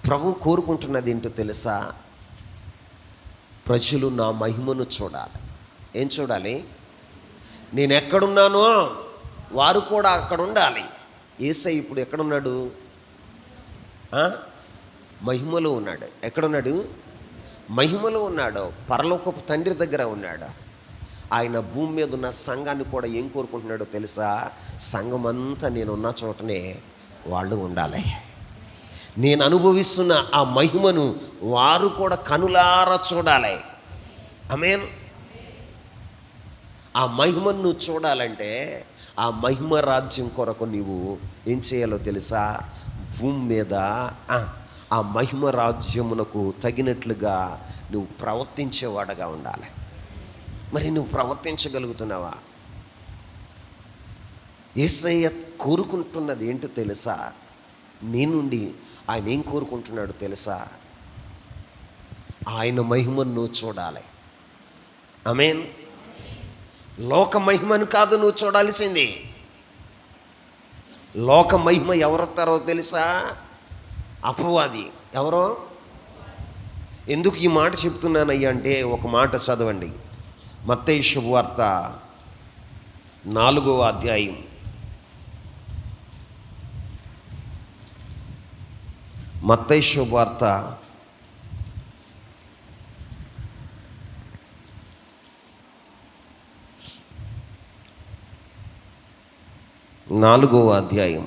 ప్రభు కోరుకుంటున్నది ఏంటో తెలుసా? ప్రజలు నా మహిమను చూడాలి. ఏం చూడాలి? నేను ఎక్కడున్నానో వారు కూడా అక్కడ ఉండాలి. యేసయ్య ఇప్పుడు ఎక్కడున్నాడు? మహిమలో ఉన్నాడు. ఎక్కడున్నాడు? మహిమలో ఉన్నాడు. పరలోకపు తండ్రి దగ్గర ఉన్నాడు. ఆయన భూమి మీద ఉన్న సంఘాన్ని కూడా ఏం కోరుకుంటున్నాడో తెలుసా? సంఘం అంతా నేనున్న చోటనే వాళ్ళు ఉండాలి. నేను అనుభవిస్తున్న ఆ మహిమను వారు కూడా కనులారా చూడాలి. ఆమేన్. ఆ మహిమను నువ్వు చూడాలంటే ఆ మహిమ రాజ్యం కొరకు నీవు ఏం చేయాలో తెలుసా? భూమి మీద ఆ మహిమ రాజ్యమునకు తగినట్లుగా నువ్వు ప్రవర్తించేవాడగా ఉండాలి. మరి నువ్వు ప్రవర్తించగలుగుతున్నావా? యేసయ్య కోరుకుంటున్నది ఏంటో తెలుసా? నీ నుండి ఆయన ఏం కోరుకుంటున్నాడు తెలుసా? ఆయన మహిమను నువ్వు చూడాలి. ఆమేన్. లోక మహిమను కాదు నువ్వు చూడాల్సింది. లోక మహిమ ఎవరొస్తారో తెలుసా? అపవాది. ఎవరో? ఎందుకు ఈ మాట చెప్తున్నానయ్యా అంటే ఒక మాట చదవండి. మత్తయి శుభవార్త 4వ అధ్యాయం 4వ అధ్యాయం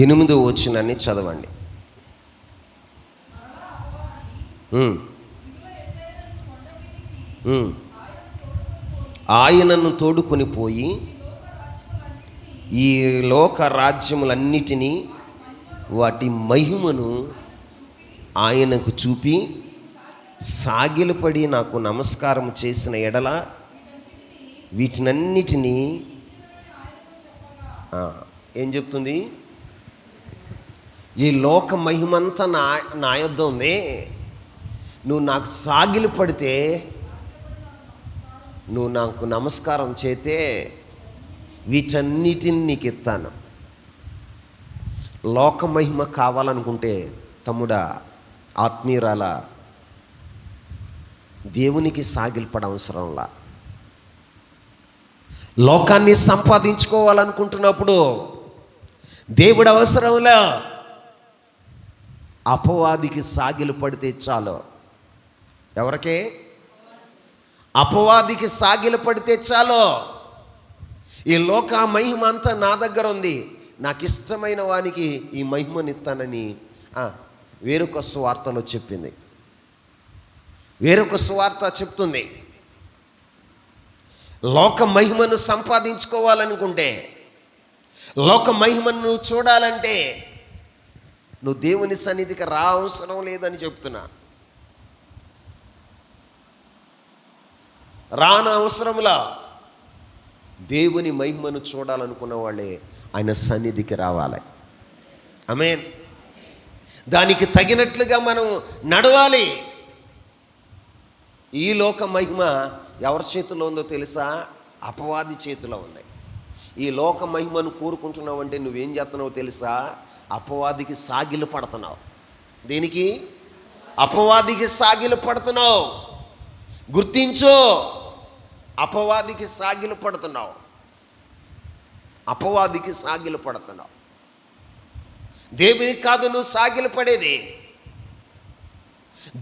8వ వచనాన్ని చదవండి. ఆయనను తోడుకొని పోయి ఈ లోక రాజ్యములన్నిటినీ వాటి మహిమను ఆయనకు చూపి సాగిలపడి నాకు నమస్కారం చేసిన ఎడల వీటినన్నిటినీ ఏం చెప్తుంది? ఈ లోక మహిమంతా నా యొద్ద ఉంది. నువ్వు నాకు సాగిలు పడితే, నువ్వు నాకు నమస్కారం చేస్తే వీటన్నిటిని నీకు ఇస్తాను. లోక మహిమ కావాలనుకుంటే తమ్ముడా, ఆత్మీయురాల, దేవునికి సాగిలపడ అవసరంలా. లోకాన్ని సంపాదించుకోవాలనుకుంటున్నప్పుడు దేవుడు అవసరంలా. అపవాదికి సాగిలు పడితే చాలు. ఎవరికే? అపవాదికి సాగిలు పడితే చాలు. ఈ లోక మహిమ అంతా నా దగ్గర ఉంది, నాకు ఇష్టమైన వానికి ఈ మహిమనిస్తానని వేరొక సువార్తలో చెప్పింది. వేరొక సువార్త చెప్తుంది, లోక మహిమను సంపాదించుకోవాలనుకుంటే, లోక మహిమను నువ్వు చూడాలంటే నువ్వు దేవుని సన్నిధికి రా అవసరం లేదని చెప్తున్నా. రాన అవసరంలా. దేవుని మహిమను చూడాలనుకున్న వాళ్ళే ఆయన సన్నిధికి రావాలి. ఆమేన్. దానికి తగినట్లుగా మనం నడవాలి. ఈ లోక మహిమ ఎవరి చేతిలో ఉందో తెలుసా? అపవాది చేతిలో ఉంది. ఈ లోక మహిమను కోరుకుంటున్నావు అంటే నువ్వేం చేస్తున్నావో తెలుసా? అపవాదికి సాగిలు పడుతున్నావు. దేనికి? అపవాదికి సాగిలు పడుతున్నావు. గుర్తించు, అపవాదికి సాగిలు పడుతున్నావు. అపవాదికి సాగిలు పడుతున్నావు. దేవునికి కాదు నువ్వు సాగిలు పడేది.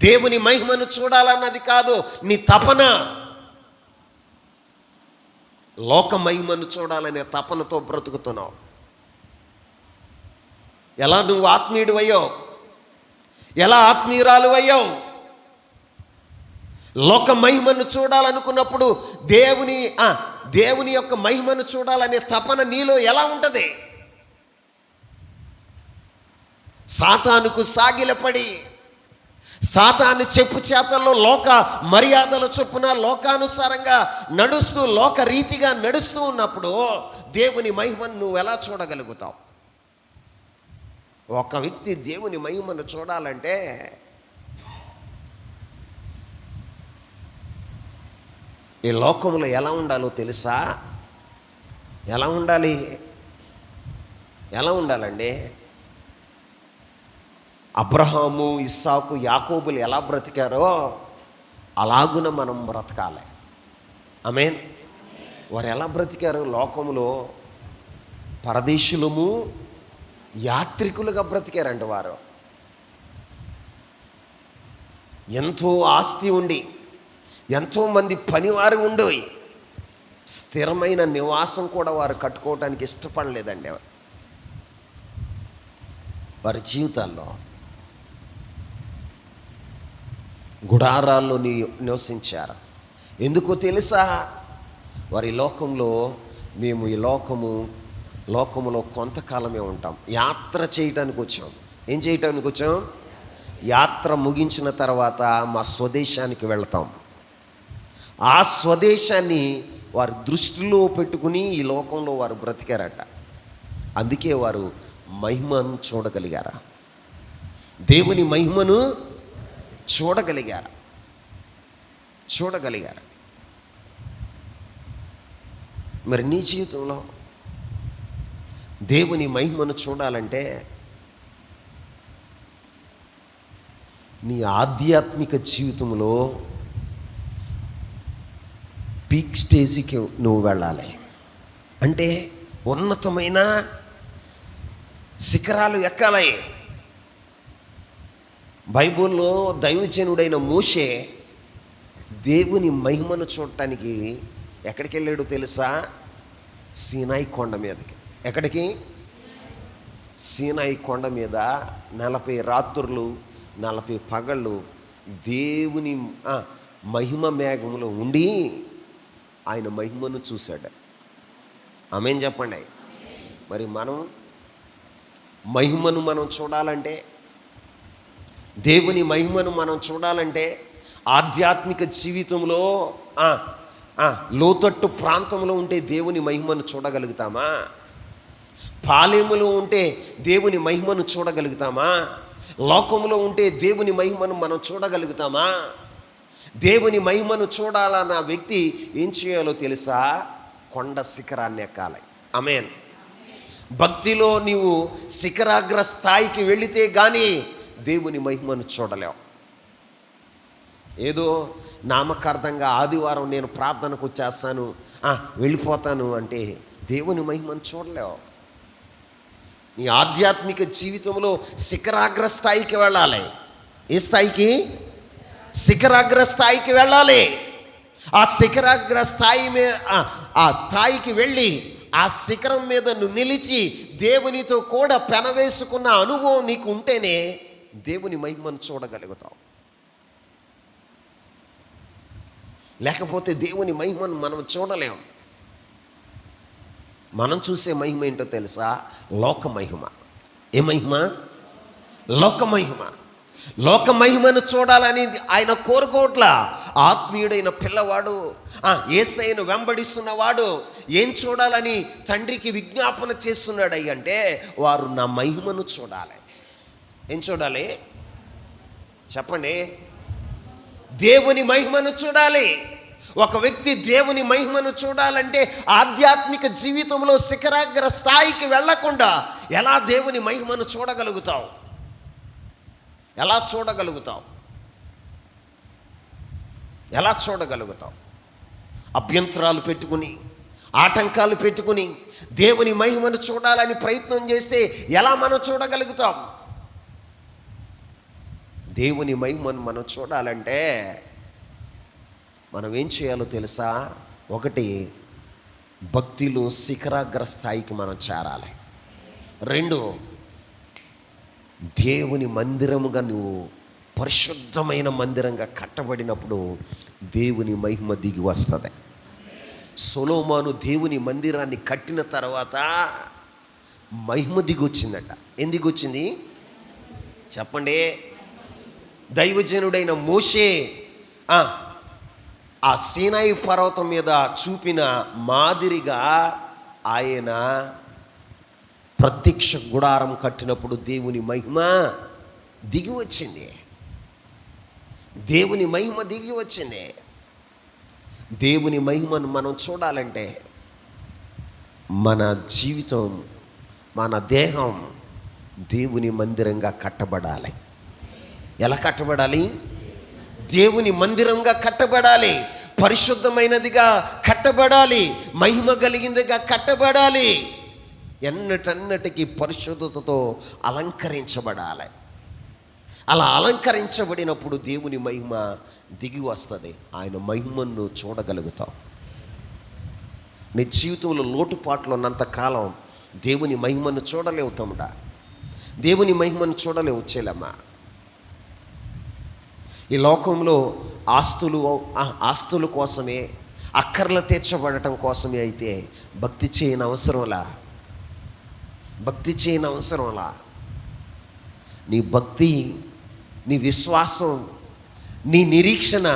దేవుని మహిమను చూడాలన్నది కాదు నీ తపన. లోక మహిమను చూడాలనే తపనతో బ్రతుకుతున్నావు. ఎలా నువ్వు ఆత్మీయుడు అయ్యావు, ఎలా ఆత్మీయురాలు అయ్యావు. లోక మహిమను చూడాలనుకున్నప్పుడు దేవుని యొక్క మహిమను చూడాలనే తపన నీలో ఎలా ఉంటుంది? సాతానుకు సాగిలపడి, సాతాను చెప్పు చేతల్లో లోక మర్యాదల చొప్పున లోకానుసారంగా నడుస్తూ లోక రీతిగా నడుస్తూ ఉన్నప్పుడు దేవుని మహిమను నువ్వు ఎలా చూడగలుగుతావు? ఒక వ్యక్తి దేవుని మహిమను చూడాలంటే ఈ లోకంలో ఎలా ఉండాలో తెలుసా? ఎలా ఉండాలండి? అబ్రహాము, ఇస్సాకు, యాకోబులు ఎలా బ్రతికారో అలాగున మనం బ్రతకాలి. ఆమేన్. వారు ఎలా బ్రతికారు? లోకములో పరదేశులము, యాత్రికులుగా బ్రతికారంట. వారు ఎంతో ఆస్తి ఉండి, ఎంతోమంది పనివారు ఉండి, స్థిరమైన నివాసం కూడా వారు కట్టుకోవడానికి ఇష్టపడలేదండి. వారి జీవితాల్లో గుడారాల్లో నివసించారు. ఎందుకో తెలుసా? వారి లోకంలో మేము ఈ లోకములో కొంతకాలమే ఉంటాం, యాత్ర చేయటానికి వచ్చాం. ఏం చేయటానికి వచ్చాం? యాత్ర ముగించిన తర్వాత మా స్వదేశానికి వెళ్తాం. ఆ స్వదేశాన్ని వారు దృష్టిలో పెట్టుకుని ఈ లోకంలో వారు బ్రతికారట. అందుకే వారు మహిమను చూడగలిగారా? దేవుని మహిమను చూడగలిగారు. మరి నీ జీవితంలో దేవుని మహిమను చూడాలంటే నీ ఆధ్యాత్మిక జీవితంలో పీక్ స్టేజ్కి నువ్వు వెళ్ళాలి. అంటే ఉన్నతమైన శిఖరాలు ఎక్కాలి. బైబిల్లో దైవజనుడైన మోషే దేవుని మహిమను చూడటానికి ఎక్కడికి వెళ్ళాడో తెలుసా? సీనాయి కొండ మీదకి. ఎక్కడికి? సీనాయి కొండ మీద 40 రాత్రులు 40 పగళ్ళు దేవుని మహిమ మేఘంలో ఉండి ఆయన మహిమను చూశాడు. ఆమేన్ చెప్పండి. మరి మహిమను మనం చూడాలంటే, దేవుని మహిమను మనం చూడాలంటే ఆధ్యాత్మిక జీవితంలో లోతట్టు ప్రాంతంలో ఉంటే దేవుని మహిమను చూడగలుగుతామా? పాలెములో ఉంటే దేవుని మహిమను చూడగలుగుతామా? లోకంలో ఉంటే దేవుని మహిమను మనం చూడగలుగుతామా? దేవుని మహిమను చూడాలన్న వ్యక్తి ఏం చేయాలో తెలుసా? కొండ శిఖరాన్ని ఎక్కాలి. ఆమేన్. భక్తిలో నీవు శిఖరాగ్ర స్థాయికి వెళితే కానీ దేవుని మహిమను చూడలేవు. ఏదో నామకార్థంగా ఆదివారం నేను ప్రార్థనకు వచ్చేస్తాను, వెళ్ళిపోతాను అంటే దేవుని మహిమను చూడలేవు. నీ ఆధ్యాత్మిక జీవితంలో శిఖరాగ్ర స్థాయికి వెళ్ళాలి. ఏ స్థాయికి? శిఖరాగ్ర స్థాయికి వెళ్ళాలి. ఆ శిఖరాగ్ర స్థాయికి వెళ్ళి ఆ శిఖరం మీద నువ్వు నిలిచి దేవునితో కూడా పెనవేసుకున్న అనుభవం నీకు ఉంటేనే దేవుని మహిమను చూడగలుగుతావు. లేకపోతే దేవుని మహిమను మనం చూడలేం. మనం చూసే మహిమ ఏంటో తెలుసా? లోక మహిమ. ఏ మహిమ? లోక మహిమ. లోక మహిమను చూడాలని ఆయన కోరుకోవట్లా. ఆత్మీయుడైన పిల్లవాడు, యేసయ్యను వెంబడిస్తున్నవాడు ఏం చూడాలని తండ్రికి విజ్ఞాపన చేస్తున్నాడు అంటే, వారు నా మహిమను చూడాలి. ఏం చూడాలి చెప్పండి? దేవుని మహిమను చూడాలి. ఒక వ్యక్తి దేవుని మహిమను చూడాలంటే ఆధ్యాత్మిక జీవితంలో శిఖరాగ్ర స్థాయికి వెళ్లకుండా ఎలా దేవుని మహిమను చూడగలుగుతావు? ఎలా చూడగలుగుతావు? అభ్యంతరాలు పెట్టుకుని, ఆటంకాలు పెట్టుకుని దేవుని మహిమను చూడాలని ప్రయత్నం చేస్తే ఎలా మనం చూడగలుగుతాం? దేవుని మహిమను మనం చూడాలంటే మనం ఏం చేయాలో తెలుసా? ఒకటి, భక్తిలో శిఖరాగ్ర స్థాయికి మనం చేరాలి. 2, దేవుని మందిరముగా నువ్వు పరిశుద్ధమైన మందిరంగా కట్టబడినప్పుడు దేవుని మహిమ దిగి వస్తుంది. సొలొమోను దేవుని మందిరాన్ని కట్టిన తర్వాత మహిమ దిగి వచ్చిందట. ఎందుకు వచ్చింది చెప్పండి? దైవజనుడైన మోషే ఆ సీనాయి పర్వతం మీద చూపిన మాదిరిగా ఆయన ప్రత్యక్ష గుడారం కట్టినప్పుడు దేవుని మహిమ దిగి వచ్చింది. దేవుని మహిమ దిగి వచ్చింది. దేవుని మహిమను మనం చూడాలంటే మన జీవితం, మన దేహం దేవుని మందిరంగా కట్టబడాలి. ఎలా కట్టబడాలి? దేవుని మందిరంగా కట్టబడాలి. పరిశుద్ధమైనదిగా కట్టబడాలి. మహిమ కలిగిందిగా కట్టబడాలి. ఎన్నటన్నటికీ పరిశుద్ధతతో అలంకరించబడాలి. అలా అలంకరించబడినప్పుడు దేవుని మహిమ దిగి వస్తుంది. ఆయన మహిమను చూడగలుగుతాం. నీ జీవితంలో లోటుపాట్లు ఉన్నంతకాలం దేవుని మహిమను చూడలేవు తమ్ముడా. దేవుని మహిమను చూడలేవు చెల్లెమ్మా. ఈ లోకంలో ఆస్తుల కోసమే, అక్కర్లు తీర్చబడటం కోసమే అయితే భక్తి చేయని అవసరంలా. నీ భక్తి, నీ విశ్వాసం, నీ నిరీక్షణ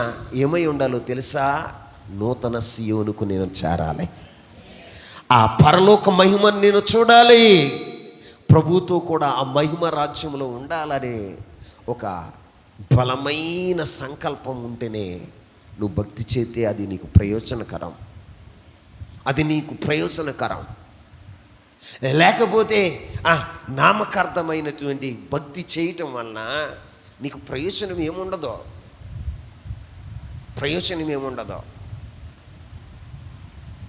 ఏమై ఉండాలో తెలుసా? నూతన సియోనుకు నేను చేరాలి. ఆ పరలోక మహిమను నేను చూడాలి. ప్రభువుతో కూడా ఆ మహిమ రాజ్యంలో ఉండాలని ఒక బలమైన సంకల్పం ఉంటేనే నువ్వు భక్తి చేస్తే అది నీకు ప్రయోజనకరం. లేకపోతే నామకార్థమైనటువంటి భక్తి చేయటం వలన నీకు ప్రయోజనం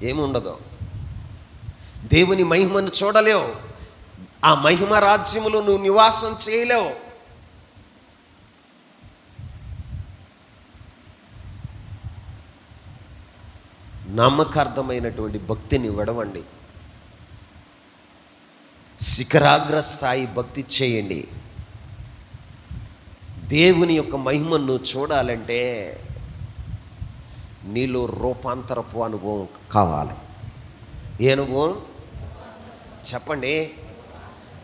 ఏముండదో. దేవుని మహిమను చూడలేవు. ఆ మహిమ రాజ్యములో నువ్వు నివాసం చేయలేవు. నామకార్థమైనటువంటి భక్తిని విడవండి. శిఖరాగ్ర స్థాయి భక్తి చేయండి. దేవుని యొక్క మహిమను చూడాలంటే నీలో రూపాంతరపు అనుభవం కావాలి. ఏ అనుభవం చెప్పండి?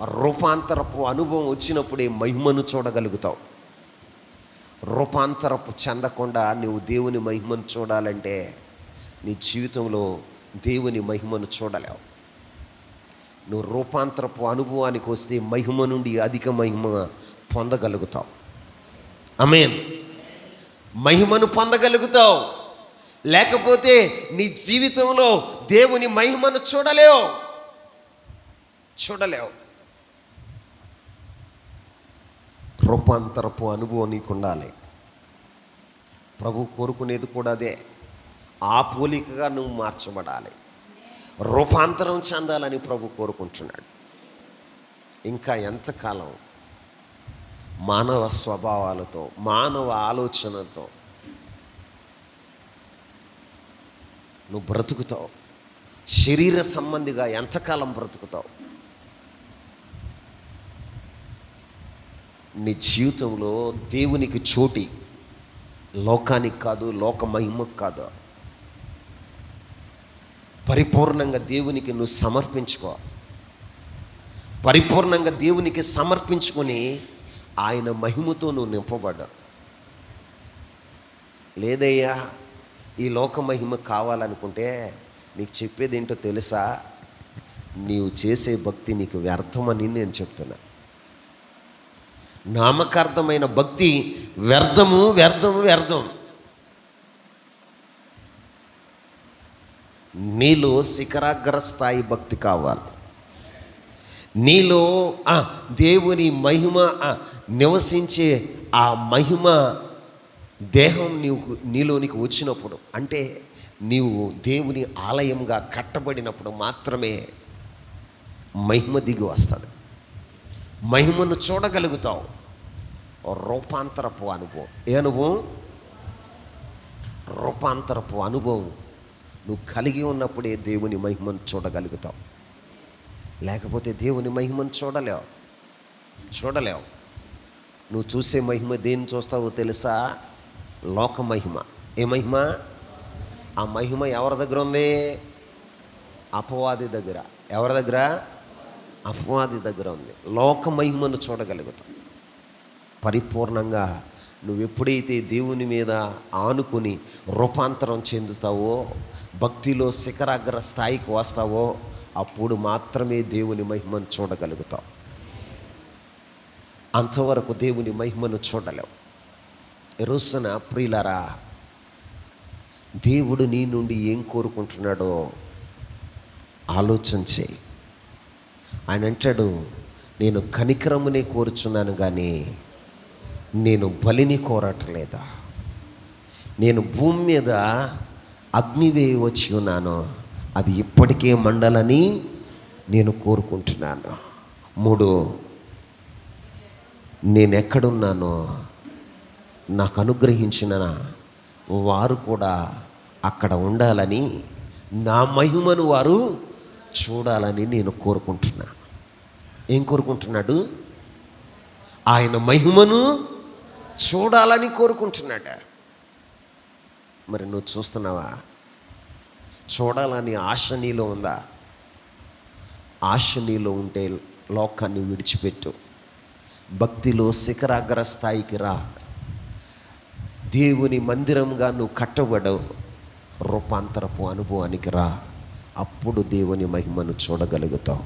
రూపాంతరపు అనుభవం వచ్చినప్పుడే మహిమను చూడగలుగుతావు. రూపాంతరపు చెందకుండా నువ్వు దేవుని మహిమను చూడాలంటే నీ జీవితంలో దేవుని మహిమను చూడలేవు. నువ్వు రూపాంతరపు అనుభవానికి వస్తే మహిమ నుండి అధిక మహిమ పొందగలుగుతావు. ఆమేన్. మహిమను పొందగలుగుతావు. లేకపోతే నీ జీవితంలో దేవుని మహిమను చూడలేవు. రూపాంతరపు అనుభవం నీకు ఉండాలి. ప్రభు కోరుకునేది కూడా అదే. ఆ పోలికగా నువ్వు మార్చబడాలి. రూపాంతరం చెందాలని ప్రభు కోరుకుంటున్నాడు. ఇంకా ఎంతకాలం మానవ స్వభావాలతో, మానవ ఆలోచనలతో నువ్వు బ్రతుకుతావు? శరీర సంబంధిగా ఎంతకాలం బ్రతుకుతావు? నీ జీవితంలో దేవునికి చోటి లోకానికి కాదు, లోక మహిమకు కాదు. పరిపూర్ణంగా దేవునికి నువ్వు సమర్పించుకో. పరిపూర్ణంగా దేవునికి సమర్పించుకొని ఆయన మహిమతో నువ్వు నింపబడ్డావు. లేదయ్యా ఈ లోక మహిమ కావాలనుకుంటే నీకు చెప్పేది ఏంటో తెలుసా? నీవు చేసే భక్తి నీకు వ్యర్థమని నేను చెప్తున్నా. నామకార్థమైన భక్తి వ్యర్థం. నీలో శిఖరాగ్ర స్థాయి భక్తి కావాలి. నీలో దేవుని మహిమ నివసించే ఆ మహిమ దేహం నీలోనికి వచ్చినప్పుడు, అంటే నీవు దేవుని ఆలయంగా కట్టబడినప్పుడు మాత్రమే మహిమ దిగి వస్తుంది. మహిమను చూడగలుగుతావు. రూపాంతరపు అనుభవం. ఏ అనుభవం? రూపాంతరపు అనుభవం నువ్వు కలిగి ఉన్నప్పుడే దేవుని మహిమను చూడగలుగుతావు. లేకపోతే దేవుని మహిమను చూడలేవు. నువ్వు చూసే మహిమ దేన్ని చూస్తావో తెలుసా? లోక మహిమ. ఏ మహిమ? ఆ మహిమ ఎవరి దగ్గర ఉంది? అపవాది దగ్గర. ఎవరి దగ్గర? అపవాది దగ్గర ఉంది. లోక మహిమను చూడగలుగుతావు. పరిపూర్ణంగా నువ్వు ఎప్పుడైతే దేవుని మీద ఆనుకుని రూపాంతరం చెందుతావో, భక్తిలో శిఖరాగ్ర స్థాయికి వస్తావో, అప్పుడు మాత్రమే దేవుని మహిమను చూడగలుగుతావు. అంతవరకు దేవుని మహిమను చూడలేవు. ఈ రోజున ప్రియులారా, దేవుడు నీ నుండి ఏం కోరుకుంటున్నాడో ఆలోచన చేయి. ఆయన అంటాడు, నేను కనికరమునే కోరుచున్నాను కానీ నేను బలిని కోరట్లేదా. నేను భూమి మీద అగ్ని వేయవచ్చి ఉన్నాను, అది ఇప్పటికే మండాలని నేను కోరుకుంటున్నాను. 3, నేను ఎక్కడున్నానో నాకు అనుగ్రహించిన వారు కూడా అక్కడ ఉండాలని, నా మహిమను వారు చూడాలని నేను కోరుకుంటున్నాను. ఏం కోరుకుంటున్నాడు? ఆయన మహిమను చూడాలని కోరుకుంటున్నాడు. మరి నువ్వు చూస్తున్నావా? చూడాలని ఆశ నీలో ఉందా? ఆశ నీలో ఉంటే లోకాన్ని విడిచిపెట్టు, భక్తిలో శిఖరాగ్ర స్థాయికి రా. దేవుని మందిరంగా నువ్వు కట్టబడవు, రూపాంతరపు అనుభవానికి రా. అప్పుడు దేవుని మహిమను చూడగలుగుతావు.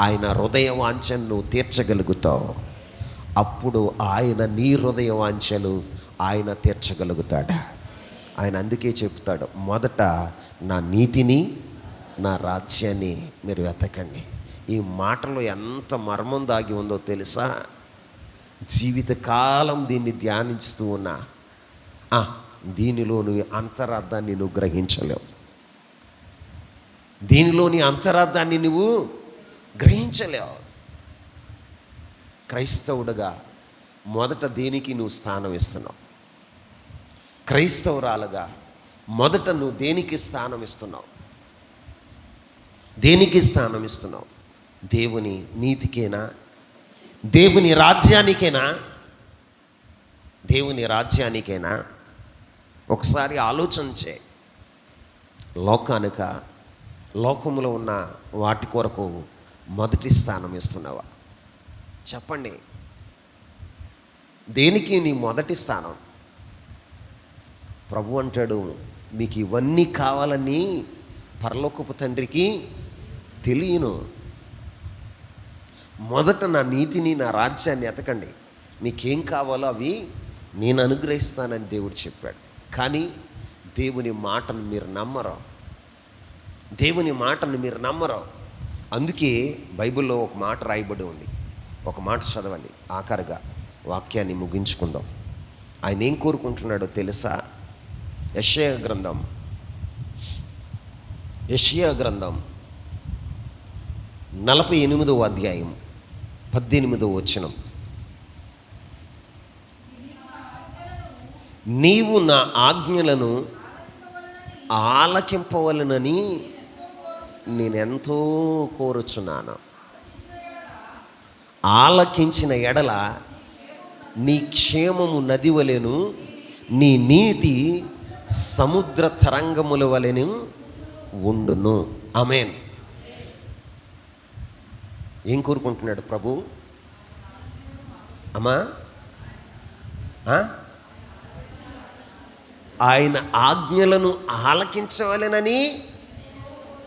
ఆయన హృదయ వాంఛను నువ్వు తీర్చగలుగుతావు. అప్పుడు ఆయన నీ హృదయ వాంఛలు ఆయన తీర్చగలుగుతాడు. ఆయన అందుకే చెప్తాడు, మొదట నా నీతిని, నా రాజ్యాన్ని మీరు వెతకండి. ఈ మాటలో ఎంత మర్మం దాగి ఉందో తెలుసా? జీవితకాలం దీన్ని ధ్యానిస్తూ ఉన్నా దీనిలోని అంతరార్థాన్ని నువ్వు గ్రహించలేవు. దీనిలోని అంతరార్థాన్ని నువ్వు గ్రహించలేవు. క్రైస్తవుడుగా మొదట దేనికి నువ్వు స్థానం ఇస్తున్నావు? క్రైస్తవురాలుగా మొదట నువ్వు దేనికి స్థానం ఇస్తున్నావు? దేనికి స్థానం ఇస్తున్నావు? దేవుని నీతికేనా? దేవుని రాజ్యానికేనా? దేవుని రాజ్యానికేనా? ఒకసారి ఆలోచన చేయి. లోకములో ఉన్న వాటి కొరకు మొదటి స్థానం ఇస్తున్నావా? చెప్పండి, దేనికి నీ మొదటి స్థానం? ప్రభు అంటాడు, మీకు ఇవన్నీ కావాలని పరలోకపు తండ్రికి తెలియను. మొదట నా నీతిని, నా రాజ్యాన్ని ఎతకండి, మీకేం కావాలో అవి నేను అనుగ్రహిస్తానని దేవుడు చెప్పాడు. కానీ దేవుని మాటను మీరు నమ్మరు. దేవుని మాటను మీరు నమ్మరు. అందుకే బైబిల్లో ఒక మాట రాయబడి ఉంది. ఒక మాట చదవండి, ఆఖరిగా వాక్యాన్ని ముగించుకుందాం. ఆయన ఏం కోరుకుంటున్నాడో తెలుసా? యెషయా గ్రంథం 48వ అధ్యాయం 18వ వచనం. నీవు నా ఆజ్ఞలను ఆలకింపవలనని నేనెంతో కోరుచున్నాను. ఆలకించిన ఎడల నీ క్షేమము నది వలెను, నీ నీతి సముద్ర తరంగముల వలెను ఉండును. ఆమేన్. ఏం కోరుకుంటున్నాడు ప్రభు? అమ్మా, ఆయన ఆజ్ఞలను ఆలకించవలెనని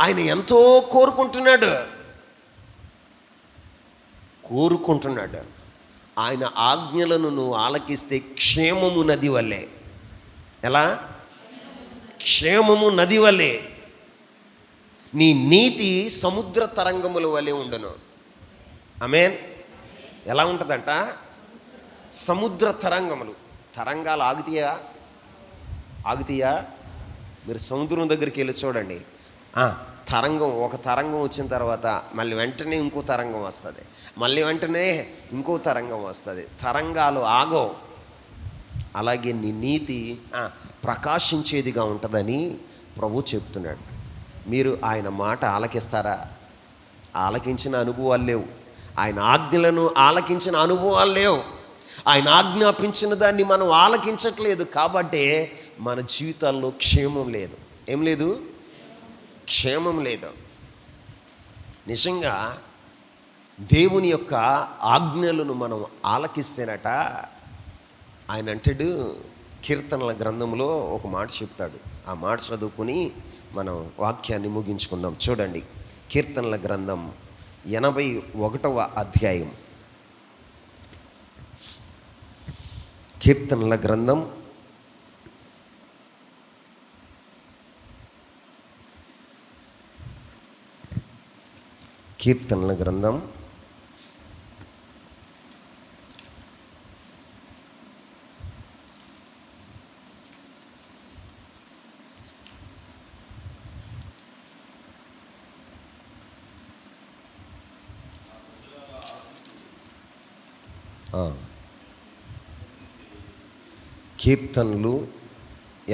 ఆయన ఎంతో కోరుకుంటున్నాడు. ఆయన ఆజ్ఞలను నువ్వు ఆలకిస్తే క్షేమము నది వల్లే. ఎలా? క్షేమము నది వల్లే. నీ నీతి సముద్ర తరంగముల వలె ఉండును. ఆమేన్. ఎలా ఉంటుందంట? సముద్ర తరంగములు. తరంగాలు ఆగుతాయా? మీరు సముద్రం దగ్గరికి వెళ్ళి చూడండి. ఒక తరంగం వచ్చిన తర్వాత మళ్ళీ వెంటనే ఇంకో తరంగం వస్తుంది, మళ్ళీ వెంటనే ఇంకో తరంగం వస్తుంది. తరంగాలు ఆగవు. అలాగే నీ నీతి ప్రకాశించేదిగా ఉంటుందని ప్రభు చెప్తున్నాడు. మీరు ఆయన మాట ఆలకిస్తారా? ఆలకించిన అనుభవాలు లేవు. ఆయన ఆజ్ఞలను ఆలకించిన అనుభవాలు లేవు. ఆయన ఆజ్ఞాపించిన దాన్ని మనం ఆలకించట్లేదు. కాబట్టే మన జీవితాల్లో క్షేమం లేదు. ఏం లేదు? క్షేమం లేదు. నిజంగా దేవుని యొక్క ఆజ్ఞలను మనం ఆలకిస్తేనట, ఆయన అంటాడు, కీర్తనల గ్రంథంలో ఒక మాట చెప్తాడు. ఆ మాట చదువుకుని మనం వాక్యాన్ని ముగించుకుందాం. చూడండి, కీర్తనల గ్రంథం 81వ అధ్యాయం. కీర్తనల గ్రంథం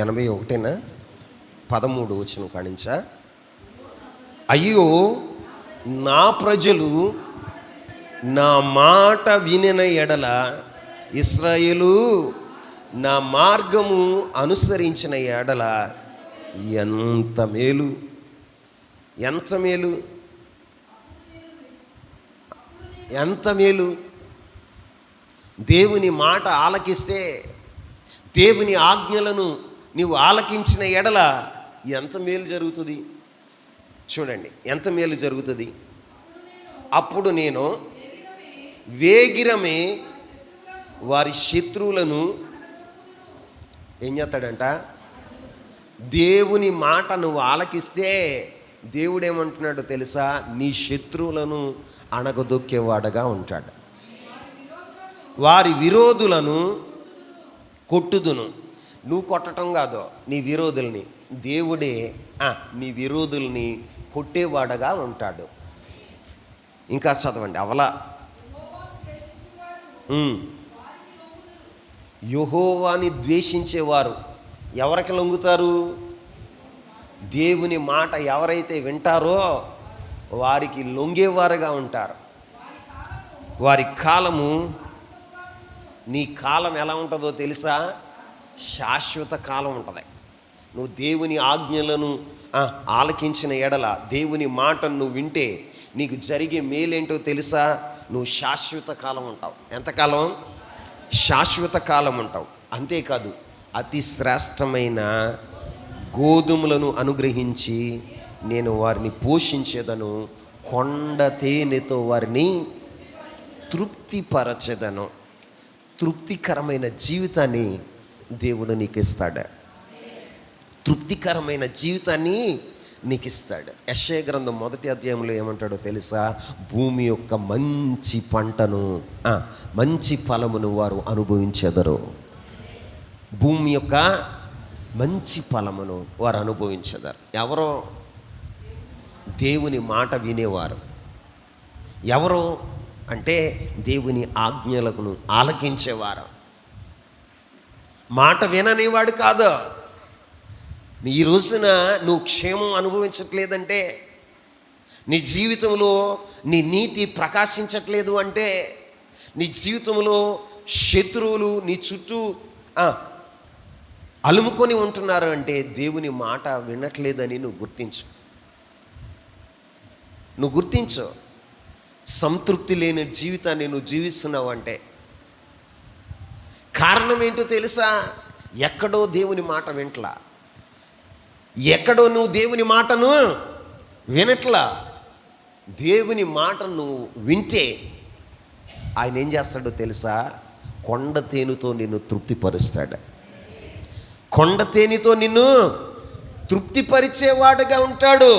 81:13 వచనం కానించా. అయ్యో నా ప్రజలు నా మాట వినిన ఎడల, ఇశ్రాయేలు నా మార్గము అనుసరించిన ఎడల ఎంత మేలు, ఎంత మేలు, ఎంత మేలు. దేవుని మాట ఆలకిస్తే, దేవుని ఆజ్ఞలను నీవు ఆలకించిన ఎడల ఎంత మేలు జరుగుతుంది. చూడండి, ఎంత మేలు జరుగుతుంది. అప్పుడు నేను వేగిరమే వారి శత్రువులను ఏం చేస్తాడంట? దేవుని మాట నువ్వు ఆలకిస్తే దేవుడు ఏమంటున్నాడో తెలుసా? నీ శత్రువులను అణగదొక్కేవాడుగా ఉంటాడు. వారి విరోధులను కొట్టుదును. నువ్వు కొట్టడం కాదు, నీ విరోధుల్ని దేవుడే నీ విరోధుల్ని కొట్టేవాడగా ఉంటాడు. ఇంకా చదవండి. అవలా యెహోవాని ద్వేషించేవారు ఎవరికి లొంగుతారు? దేవుని మాట ఎవరైతే వింటారో వారికి లొంగేవారుగా ఉంటారు. వారి కాలము, నీ కాలం ఎలా ఉంటుందో తెలుసా? శాశ్వత కాలం ఉంటుంది. నువ్వు దేవుని ఆజ్ఞలను ఆలకించిన ఎడల, దేవుని మాటను నువ్వు వింటే నీకు జరిగే మేలేంటో తెలుసా? నువ్వు శాశ్వత కాలం ఉంటావు. ఎంతకాలం? శాశ్వత కాలం ఉంటావు. అంతేకాదు, అతి శ్రేష్టమైన గోధుమలను అనుగ్రహించి నేను వారిని పోషించేదను, కొండ తేనెతో వారిని తృప్తిపరచెదను. తృప్తికరమైన జీవితాన్ని దేవుడు నీకు ఇస్తాడు. తృప్తికరమైన జీవితాన్ని నీకు ఇస్తాడు. యెషయా గ్రంథం 1వ అధ్యాయంలో ఏమంటాడో తెలుసా? భూమి యొక్క మంచి పంటను, మంచి ఫలమును వారు అనుభవించెదరు. భూమి యొక్క మంచి ఫలమును వారు అనుభవించెదరు. ఎవరో? దేవుని మాట వినేవారు. ఎవరో అంటే దేవుని ఆజ్ఞలను ఆలకించేవారు. మాట విననివాడు కాదు. ఈ రోజున నువ్వు క్షేమం అనుభవించట్లేదంటే, నీ జీవితంలో నీ నీతి ప్రకాశించట్లేదు అంటే, నీ జీవితంలో శత్రువులు నీ చుట్టూ అలుముకొని ఉంటున్నారు అంటే దేవుని మాట వినట్లేదని నువ్వు గుర్తించు. సంతృప్తి లేని జీవితాన్ని నువ్వు జీవిస్తున్నావు అంటే కారణం ఏంటో తెలుసా? ఎక్కడో దేవుని మాట వింటలా, ఎక్కడో నువ్వు దేవుని మాటను వినట్లా. దేవుని మాటను నువ్వు వింటే ఆయన ఏం చేస్తాడో తెలుసా? కొండ తేనెతో నిన్ను తృప్తిపరుస్తాడు. కొండ తేనెతో నిన్ను తృప్తిపరిచేవాడుగా ఉంటాడు.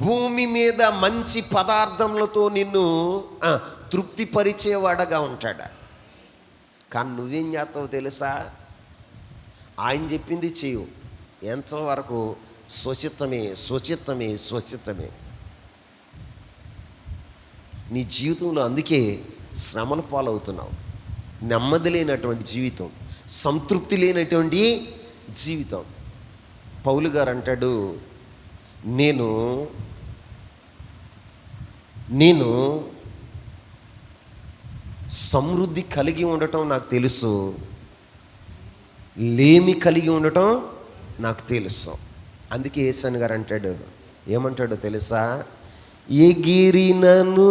భూమి మీద మంచి పదార్థములతో నిన్ను తృప్తిపరిచేవాడుగా ఉంటాడు. కానీ నువ్వేం చేస్తావు తెలుసా? ఆయన చెప్పింది చేయు. ఎంతవరకు? స్వచిత్తమే, స్వచిత్తమే, స్వచిత్తమే. నీ జీవితంలో అందుకే శ్రమల పాలవుతున్నావు. నెమ్మది లేనటువంటి జీవితం, సంతృప్తి లేనటువంటి జీవితం. పౌలు గారు అంటాడు, నేను సమృద్ధి కలిగి ఉండటం నాకు తెలుసు, లేమి కలిగి ఉండటం నాకు తెలుసు. అందుకే యేసన్ గారు అంటాడు, ఏమంటాడో తెలుసా? ఎగిరినను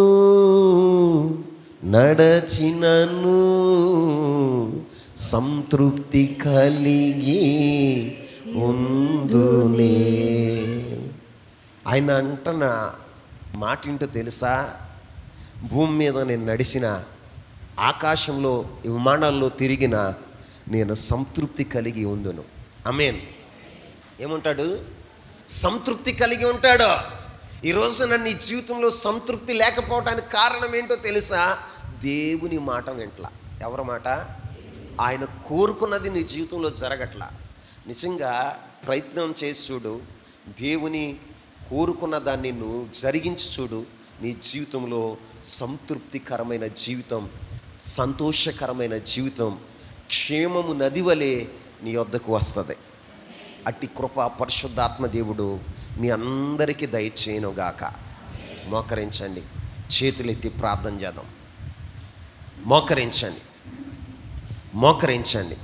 నడచినను సంతృప్తి కలిగి ఉందునే. ఆయన అంటున్న మాట ఏంటో తెలుసా? భూమి మీద నేను నడిచిన, ఆకాశంలో విమానాల్లో తిరిగిన, నేను సంతృప్తి కలిగి ఉందును. ఆమేన్. ఏమంటాడు? సంతృప్తి కలిగి ఉంటాడు. ఈరోజు నీ జీవితంలో సంతృప్తి లేకపోవడానికి కారణం ఏంటో తెలుసా? దేవుని మాట వింట్లా. ఎవరి మాట? ఆయన కోరుకున్నది నీ జీవితంలో జరగట్లా. నిజంగా ప్రయత్నం చేసి చూడు, దేవుని కోరుకున్న దాన్ని నువ్వు జరిగించి చూడు. నీ జీవితంలో సంతృప్తికరమైన జీవితం, సంతోషకరమైన జీవితం, క్షేమము నది వలె నీ వద్దకు వస్తుంది. అట్టి కృప పరిశుద్ధాత్మ దేవుడు మీ అందరికీ దయచేయునుగాక. మోకరించండి, చేతులెత్తి ప్రార్థన చేద్దాం. మోకరించండి.